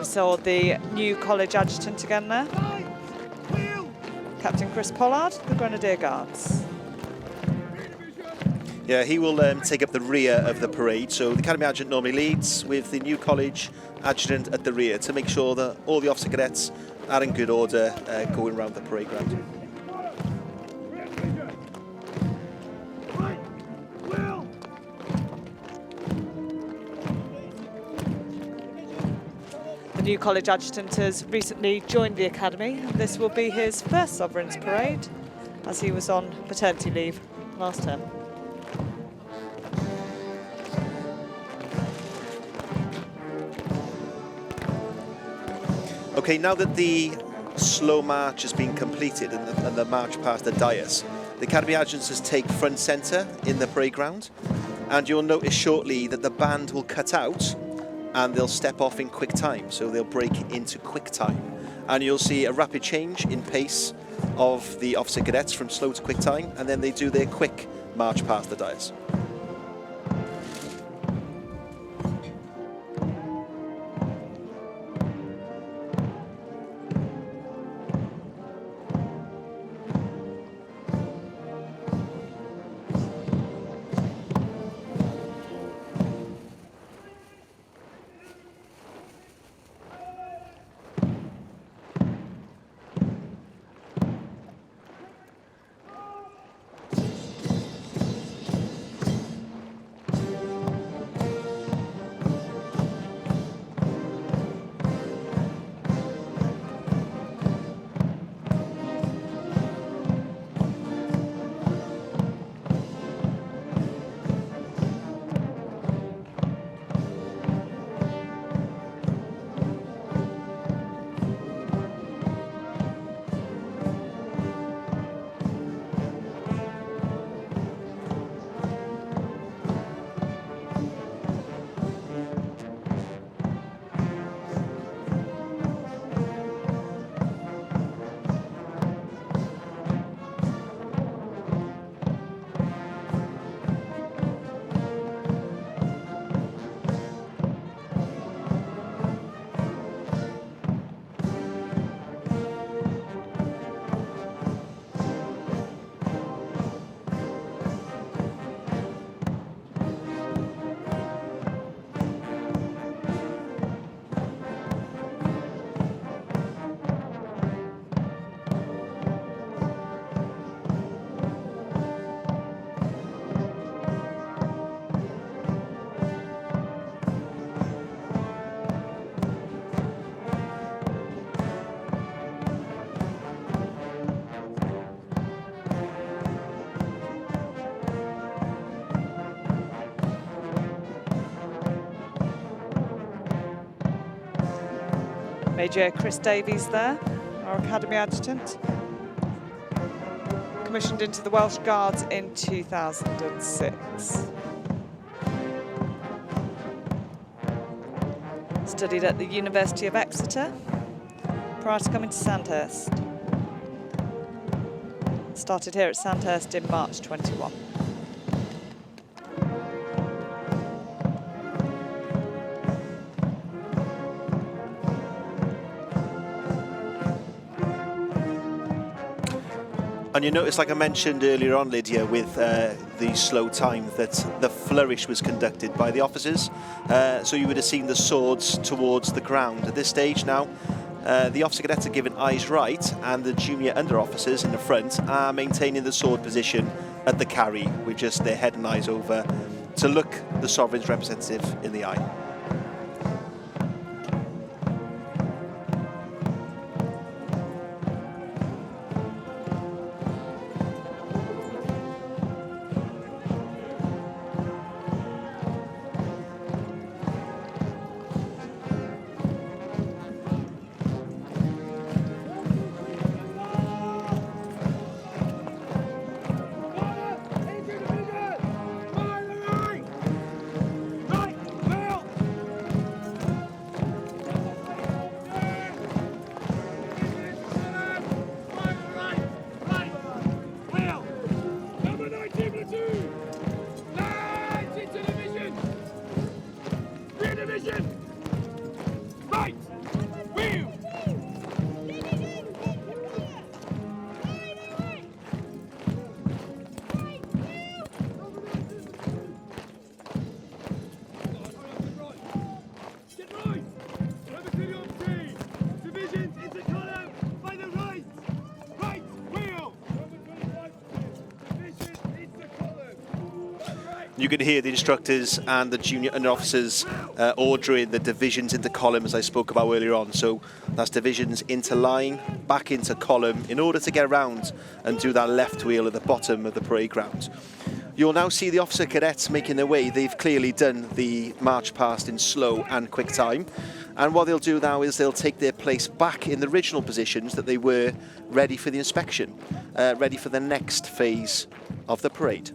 Speaker 1: Saw the new college adjutant again there, Captain Chris Pollard, the Grenadier Guards.
Speaker 2: Yeah, he will take up the rear of the parade. So the Academy Adjutant normally leads, with the new college adjutant at the rear, to make sure that all the officer cadets are in good order going around the parade ground.
Speaker 1: The new college adjutant has recently joined the academy. This will be his first Sovereign's Parade, as he was on paternity leave last term.
Speaker 2: Okay, now that the slow march has been completed and the march past the dais, the Academy Adjutants take front centre in the parade ground, and you'll notice shortly that the band will cut out and they'll step off in quick time, so they'll break into quick time. And you'll see a rapid change in pace of the officer cadets from slow to quick time, and then they do their quick march past the dais.
Speaker 1: Major Chris Davies there, our Academy Adjutant. Commissioned into the Welsh Guards in 2006. Studied at the University of Exeter prior to coming to Sandhurst. Started here at Sandhurst in March 21.
Speaker 2: And you notice, like I mentioned earlier on, Lydia, with the slow time, that the flourish was conducted by the officers. So you would have seen the swords towards the ground. At this stage now, the officer cadets are given eyes right, and the junior under officers in the front are maintaining the sword position at the carry, with just their head and eyes over to look the sovereign's representative in the eye. You can hear the instructors and the junior under officers ordering the divisions into column, as I spoke about earlier on. So that's divisions into line, back into column, in order to get around and do that left wheel at the bottom of the parade ground. You'll now see the officer cadets making their way. They've clearly done the march past in slow and quick time. And what they'll do now is they'll take their place back in the original positions that they were, ready for the inspection, ready for the next phase of the parade.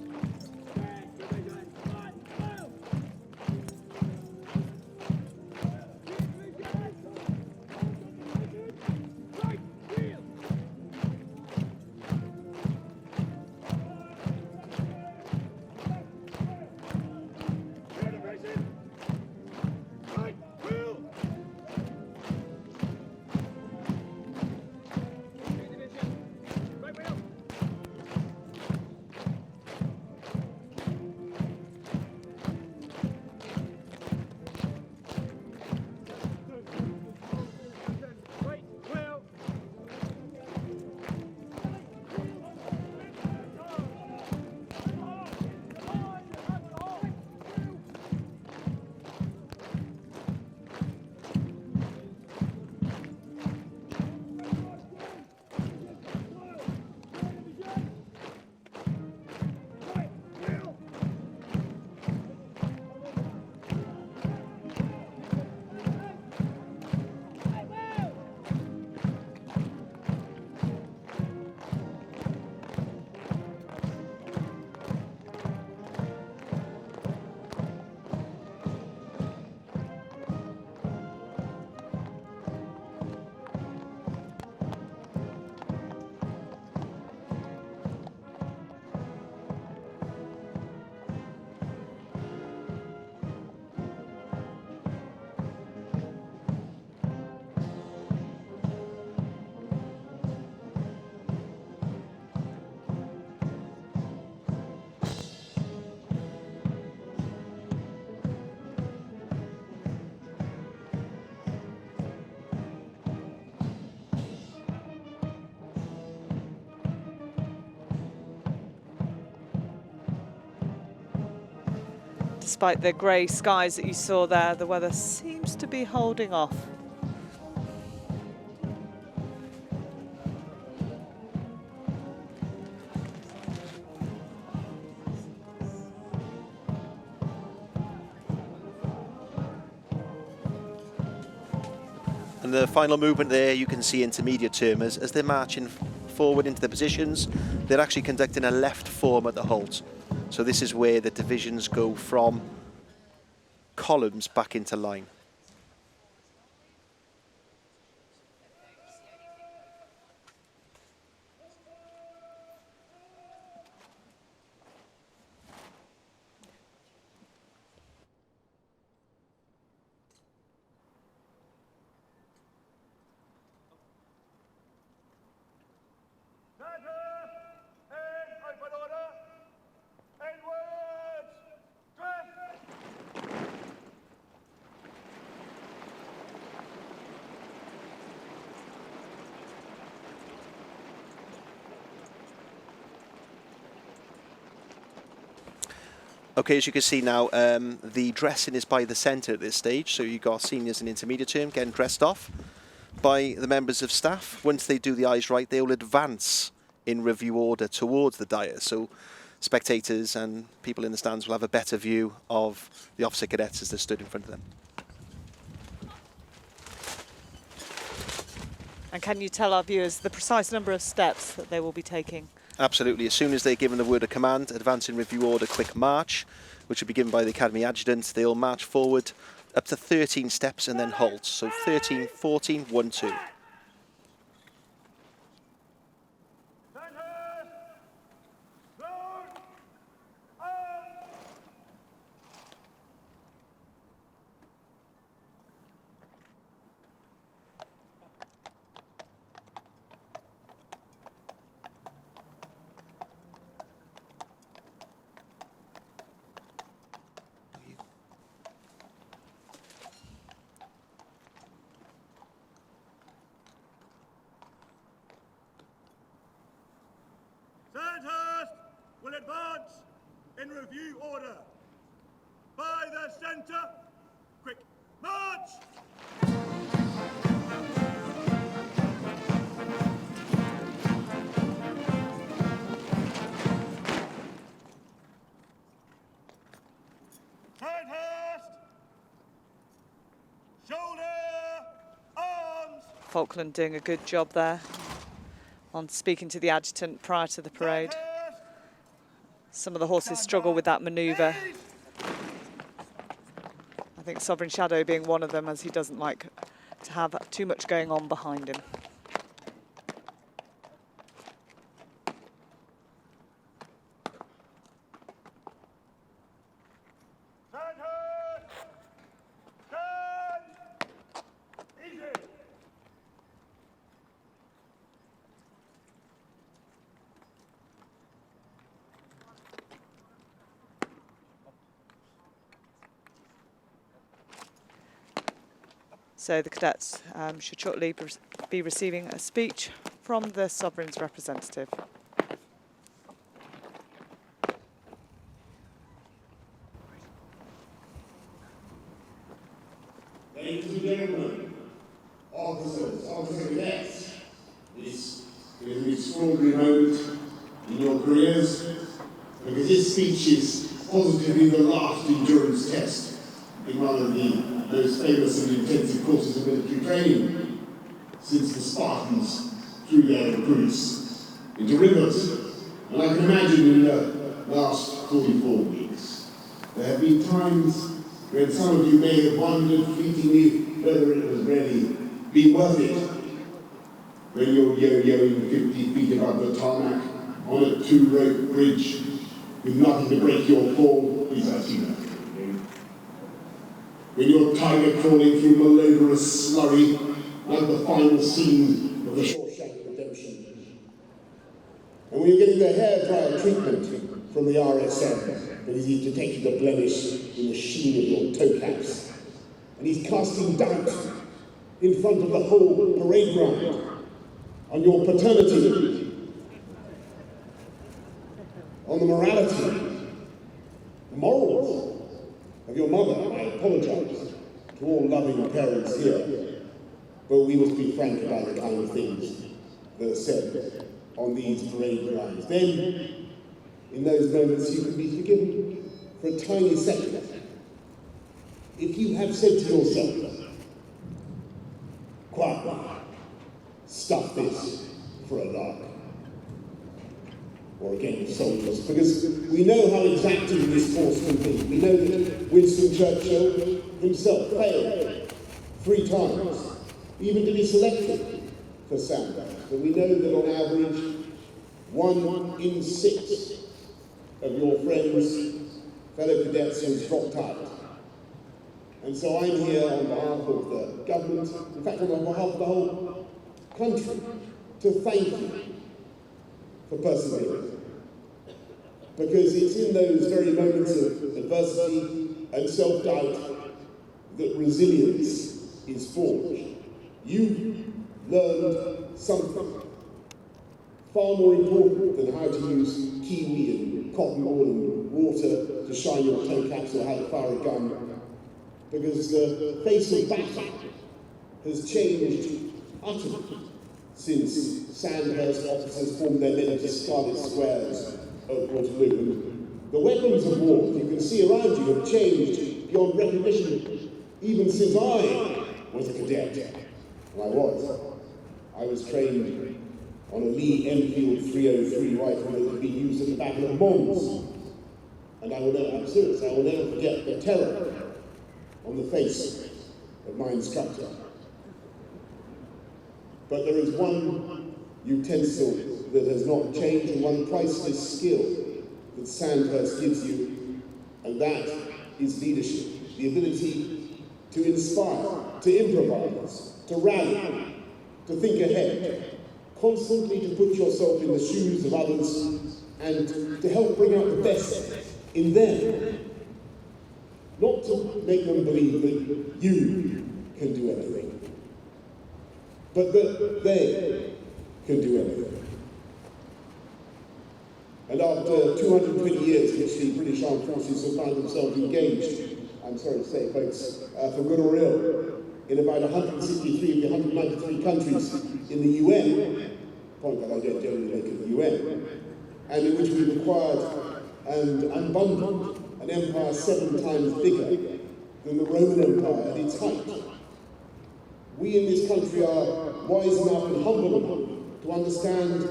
Speaker 1: Despite the grey skies that you saw there, the weather seems to be holding off.
Speaker 2: And And the final movement there, you can see intermediate term as they're marching forward into their positions, they're actually conducting a left form at the halt. So this is where the divisions go from columns back into line. Okay, as you can see now, the dressing is by the centre at this stage, so you've got seniors and intermediate term getting dressed off by the members of staff. Once they do the eyes right, they will advance in review order towards the dais, so spectators and people in the stands will have a better view of the officer cadets as they're stood in front of them.
Speaker 1: And can you tell our viewers the precise number of steps that they will be taking?
Speaker 2: Absolutely. As soon as they're given the word of command, advance in review order, quick march, which will be given by the Academy Adjutant, they'll march forward up to 13 steps and then halt. So 13, 14, 1, 2.
Speaker 6: Sandhurst will advance in review order. By the centre, quick march! Sandhurst! Shoulder! Arms!
Speaker 1: Falkland doing a good job there on speaking to the adjutant prior to the parade. Some of the horses struggle with that manoeuvre. I think Sovereign Shadow being one of them, as he doesn't like to have too much going on behind him. So the cadets should shortly be receiving a speech from the Sovereign's representative.
Speaker 7: Ladies and gentlemen, officer cadets, this is an extraordinary moment in your careers, because this speech is positively the last endurance test in one of the most famous and intensive courses of military training since the Spartans threw their recruits into rivers. And I can imagine in the last 44 weeks, there have been times when some of you may have wondered fleetingly whether it was really been worth it. When you're yo-yoing 50 feet above the tarmac on a 2-rope bridge with nothing to break your fall, please I see that. When you're tiger crawling through malodorous slurry like the final scene of the Shawshank Redemption. And when you're getting the hairdryer treatment from the RSM that is detecting the blemish in the sheen of your toe caps. And he's casting doubt in front of the whole parade ground on your paternity, on the morality, the morals of your mother. I apologise to all loving parents here, but we must be frank about the kind of things that are said on these parade grounds. Then, in those moments, you can be forgiven for a tiny second. If you have said to yourself, but stuff this for a lark. Or again, soldiers, because we know how exacting this force can be. We know that Winston Churchill himself failed 3 times, even to be selected for Sandhurst. But we know that on average, 1 in 6 of your friends, fellow cadets, has dropped out. And so I'm here on behalf of the government, in fact on behalf of the whole country, to thank you for persevering. Because it's in those very moments of adversity and self-doubt that resilience is forged. You've learned something far more important than how to use kiwi and cotton wool and water to shine your toe caps or how to fire a gun. Because the face of battle has changed utterly since Sandhurst officers formed their men into scarlet squares at Waterloo. The weapons of war you can see around you have changed beyond recognition, even since I was a cadet. And I was trained on a Lee Enfield 303 rifle that had been used at the Battle of Mons. And I'm serious, I will never forget the terror on the face of my instructor. But there is one utensil that has not changed and one priceless skill that Sandhurst gives you, and that is leadership. The ability to inspire, to improvise, to rally, to think ahead, constantly to put yourself in the shoes of others and to help bring out the best in them. Not to make them believe that you can do anything, but that they can do anything. And after 220 years in which the British Armed Forces have found themselves engaged, I'm sorry to say, folks, for good or ill, in about 163 of the 193 countries in the UN, point that I don't generally make at the UN, and in which we've acquired and unbundled an empire 7 times bigger than the Roman Empire at its height. We in this country are wise enough and humble enough to understand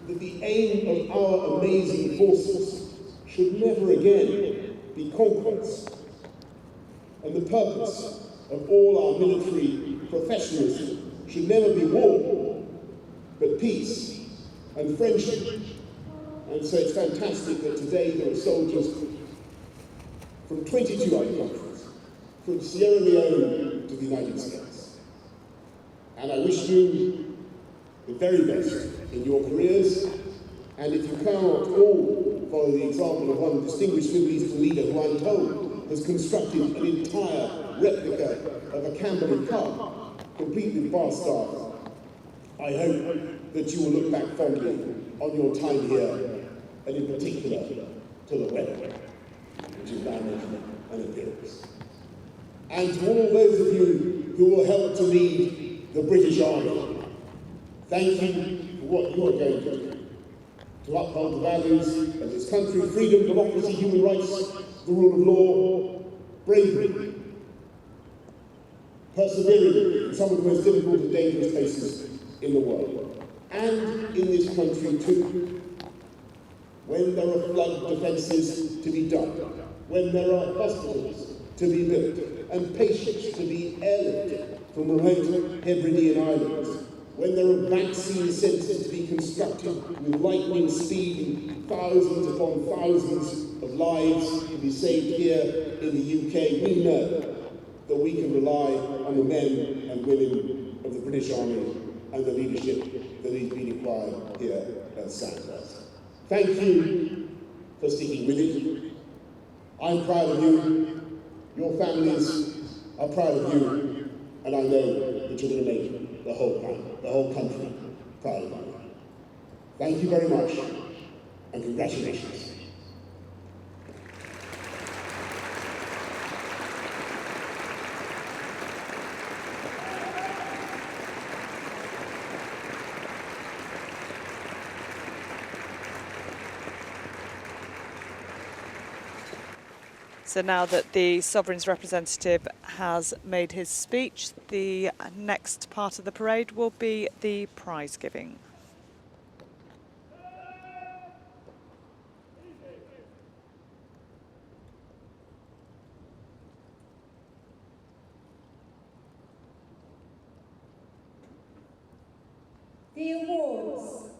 Speaker 7: that the aim of our amazing forces should never again be conquest. And the purpose of all our military professionalism should never be war, but peace and friendship. And so it's fantastic that today there are soldiers from 22 other countries, from Sierra Leone to the United States. And I wish you the very best in your careers, and if you cannot all follow the example of one distinguished Middle Eastern leader who I'm told has constructed an entire replica of a Camberley car, complete with bar staff, I hope that you will look back fondly on your time here, and in particular to the weather, which is now making an appearance. And to all those of you who will help to lead the British Army, thank you for what you are going to do, to uphold the values of this country: freedom, democracy, human rights, the rule of law, bravery, persevering in some of the most difficult and dangerous places in the world. And in this country too, when there are flood defences to be done, when there are hospitals to be built, and patients to be airlifted from remote Hebridean islands, when there are vaccine centres to be constructed with lightning speed and thousands upon thousands of lives to be saved here in the UK, we know that we can rely on the men and women of the British Army and the leadership that is being acquired here at Sandhurst. Thank you for sticking with it. I'm proud of you, your families are proud of you, and I know that you're going to make the whole country proud of you. Thank you very much, and congratulations.
Speaker 1: So now that the Sovereign's representative has made his speech, the next part of the parade will be the prize giving.
Speaker 8: The awards.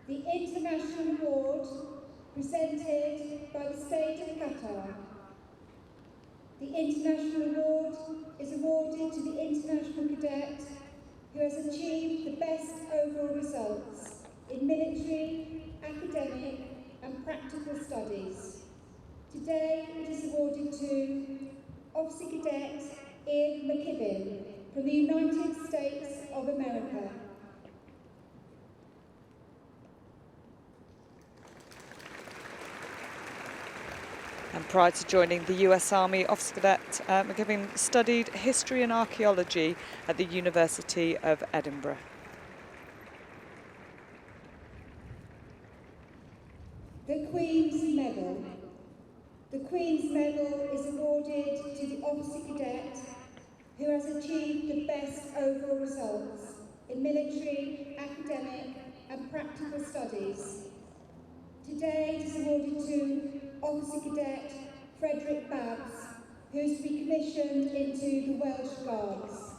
Speaker 8: The International Award presented by the State of Qatar. The International Award is awarded to the international cadet who has achieved the best overall results in military, academic and practical studies. Today it is awarded to Officer Cadet Ian McKibben from the United States of America.
Speaker 1: And prior to joining the US Army, Officer Cadet McKibben studied history and archaeology at the University of Edinburgh.
Speaker 8: The Queen's Medal. The Queen's Medal is awarded to the Officer Cadet who has achieved the best overall results in military, academic and practical studies. Today it is awarded to Officer Cadet Frederick Babs, who is to be commissioned into the Welsh Guards.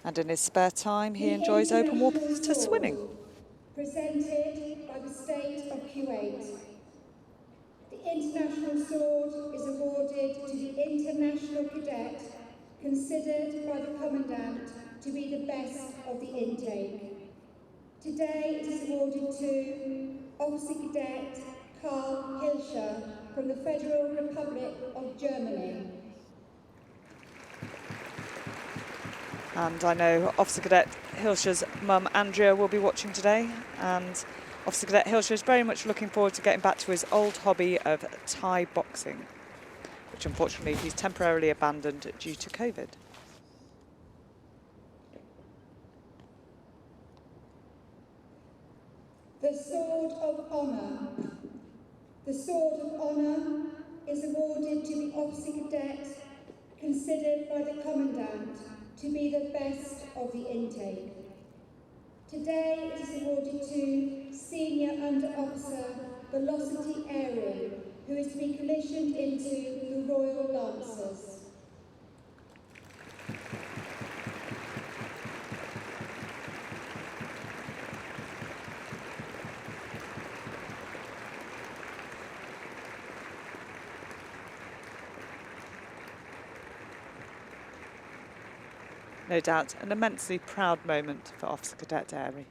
Speaker 1: And in his spare time, he enjoys open water swimming.
Speaker 8: Presented by the State of Kuwait. The International Sword is awarded to the International Cadet considered by the Commandant to be the best of the intake. Today it is awarded to Officer Cadet Karl Hilscher from the Federal Republic of Germany.
Speaker 1: And I know Officer Cadet Hilscher's mum, Andrea, will be watching today. And Officer Cadet Hilscher is very much looking forward to getting back to his old hobby of Thai boxing, which unfortunately he's temporarily abandoned due to COVID.
Speaker 8: The Sword of Honour. The Sword of Honour is awarded to the Officer Cadet considered by the Commandant to be the best of the intake. Today it is awarded to Senior Under Officer Velocity Aerial, who is to be commissioned into the Royal Lancers.
Speaker 1: No doubt an immensely proud moment for Officer Cadet Airy.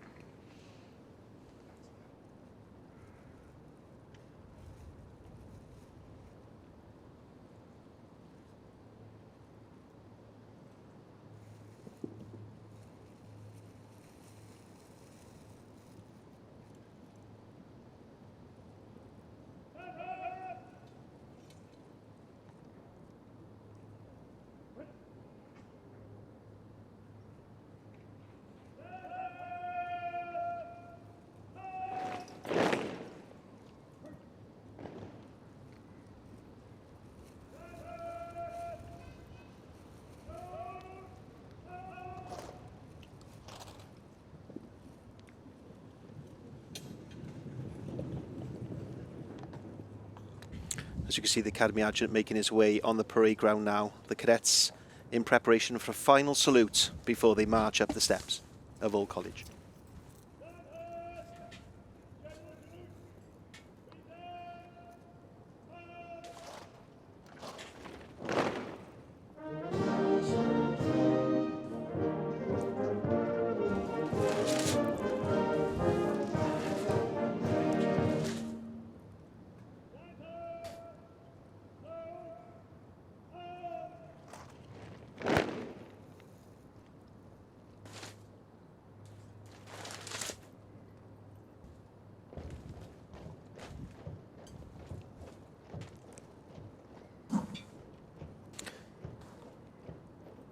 Speaker 2: As you can see, the Academy Adjutant making his way on the parade ground now. The cadets in preparation for a final salute before they march up the steps of Old College.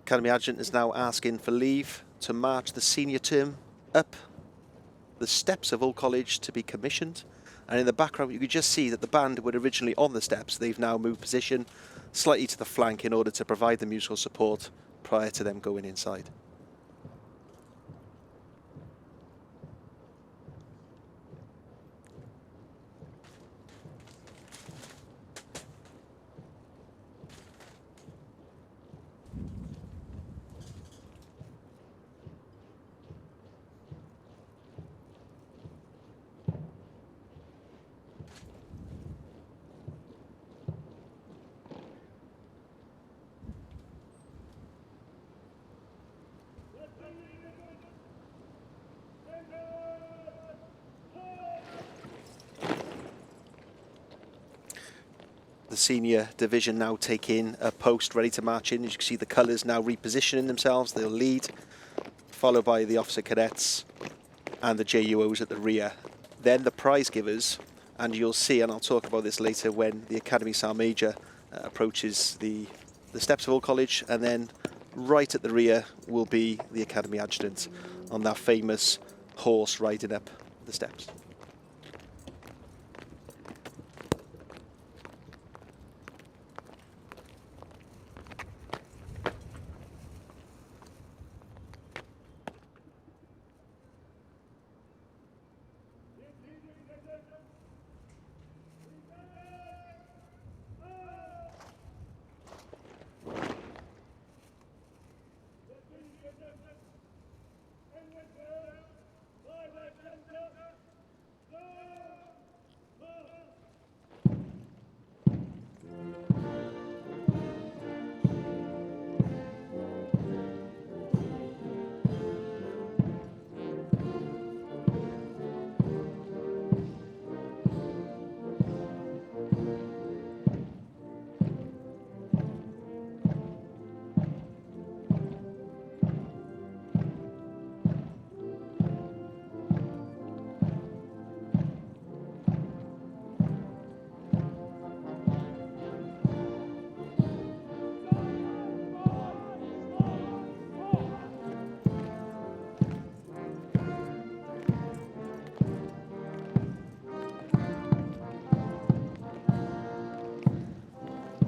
Speaker 2: Academy Adjutant is now asking for leave to march the senior term up the steps of Old College to be commissioned. And in the background you could just see that the band were originally on the steps. They've now moved position slightly to the flank in order to provide the musical support prior to them going inside. The senior division now taking a post ready to march in. As you can see, the colours now repositioning themselves. They'll lead, followed by the officer cadets and the JUOs at the rear. Then the prize givers, and you'll see, and I'll talk about this later, when the Academy Sergeant Major approaches the steps of Old College, and then right at the rear will be the Academy Adjutant on that famous horse riding up the steps.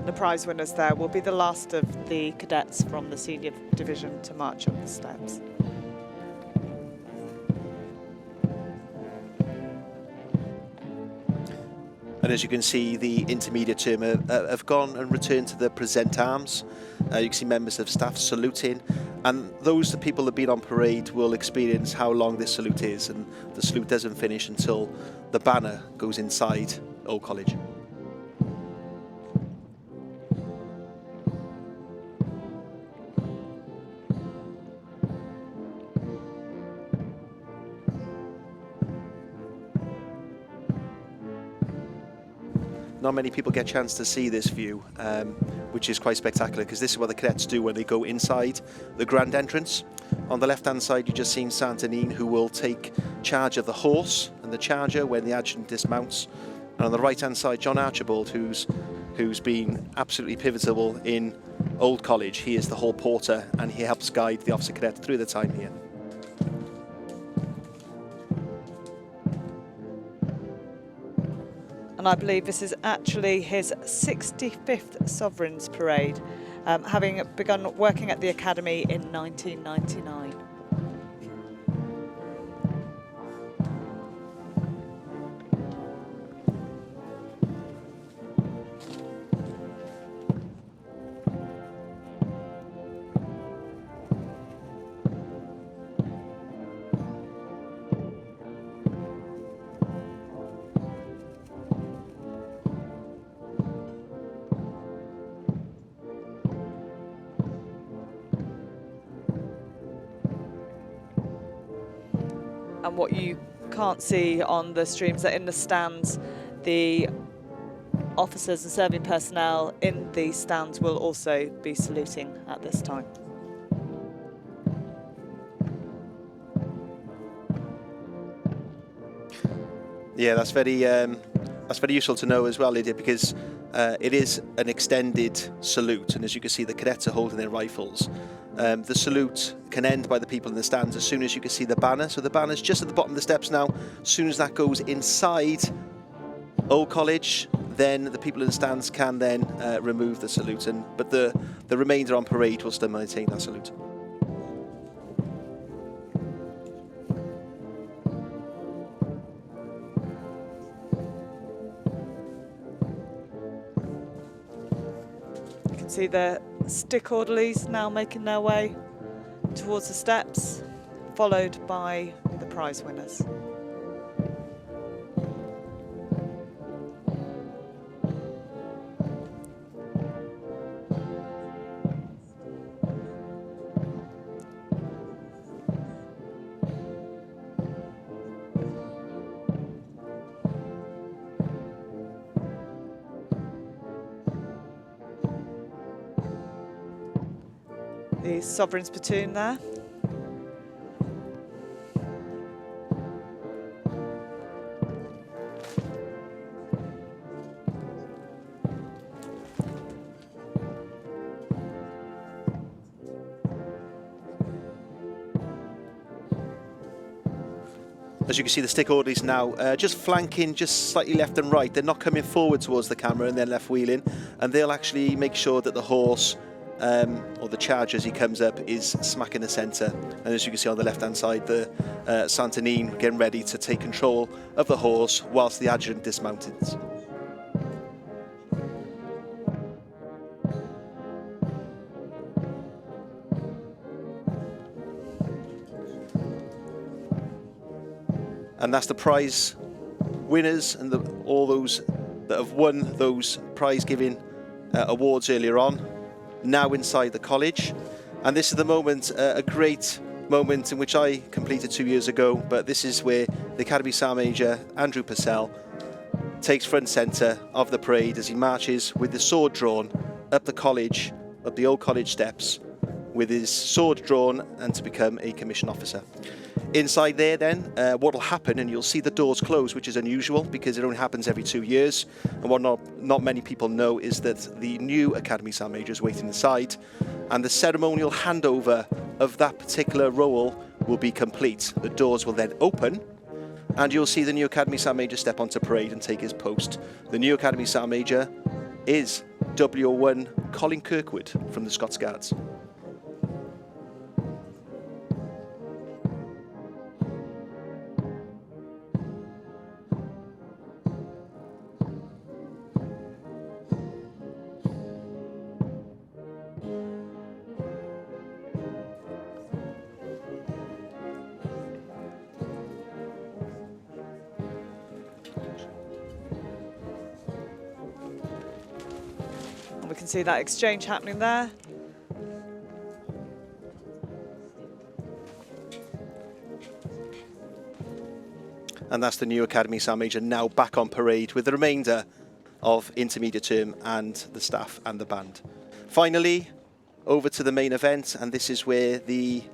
Speaker 1: The prize winners there will be the last of the cadets from the senior division to march up the steps.
Speaker 2: And as you can see, the intermediate term have gone and returned to the present arms. You can see members of staff saluting, and those the people that have been on parade will experience how long this salute is, and the salute doesn't finish until the banner goes inside Old College. Not many people get a chance to see this view, which is quite spectacular, because this is what the cadets do when they go inside the grand entrance. On the left hand side, you've just seen Santanine, who will take charge of the horse and the charger when the adjutant dismounts. And on the right hand side, John Archibald, who's been absolutely pivotal in Old College. He is the hall porter, and he helps guide the officer cadet through the time here.
Speaker 1: And I believe this is actually his 65th Sovereigns Parade, having begun working at the Academy in 1999. And what you can't see on the streams that in the stands, the officers and serving personnel in the stands will also be saluting at this time.
Speaker 2: Yeah, that's very useful to know as well, Lydia, because it is an extended salute, and as you can see, the cadets are holding their rifles. The salute can end by the people in the stands as soon as you can see the banner. So the banner's just at the bottom of the steps now. As soon as that goes inside Old College, then the people in the stands can then remove the salute, but the remainder on parade will still maintain that salute.
Speaker 1: You can see the stick orderlies now making their way towards the steps, followed by the prize winners. The Sovereign's platoon there.
Speaker 2: As you can see, the stick orderlies now just flanking just slightly left and right. They're not coming forward towards the camera and then left wheeling, and they'll actually make sure that the horse or the charge as he comes up is smack in the centre. And as you can see on the left hand side, the Santonine getting ready to take control of the horse whilst the adjutant dismounted. And that's the prize winners and all those that have won those prize giving awards earlier on, now inside the college. And this is the moment, a great moment in which I completed 2 years ago, but this is where the Academy Sergeant Major Andrew Purcell takes front centre of the parade as he marches with his sword drawn up the college, up the old college steps, with his sword drawn and to become a commissioned officer. Inside there then, what will happen, and you'll see the doors close, which is unusual because it only happens every 2 years, and what not many people know is that the new Academy Sergeant Major is waiting inside, and the ceremonial handover of that particular role will be complete. The doors will then open, and you'll see the new Academy Sergeant Major step onto parade and take his post. The new Academy Sergeant Major is W01 Colin Kirkwood from the Scots Guards.
Speaker 1: And we can see that exchange happening there.
Speaker 2: And that's the new Academy Sergeant Major now back on parade with the remainder of intermediate term and the staff and the band. Finally, over to the main event, and this is where the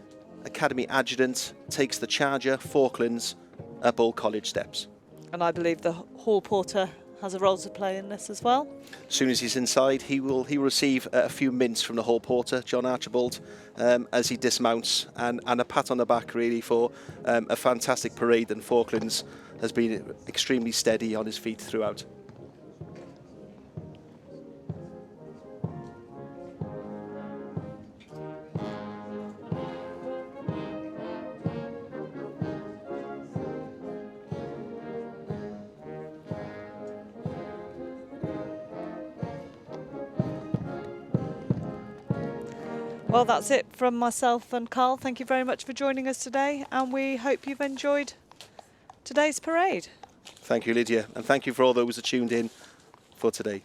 Speaker 2: Academy Adjutant takes the Charger Falklands up Old College steps.
Speaker 1: And I believe the hall porter has a role to play in this as well.
Speaker 2: As soon as he's inside, he will receive a few mints from the hall porter, John Archibald, as he dismounts, and a pat on the back really for a fantastic parade, and Falklands has been extremely steady on his feet throughout.
Speaker 1: Well, that's it from myself and Carl. Thank you very much for joining us today, and we hope you've enjoyed today's parade.
Speaker 2: Thank you, Lydia, and thank you for all those that tuned in for today.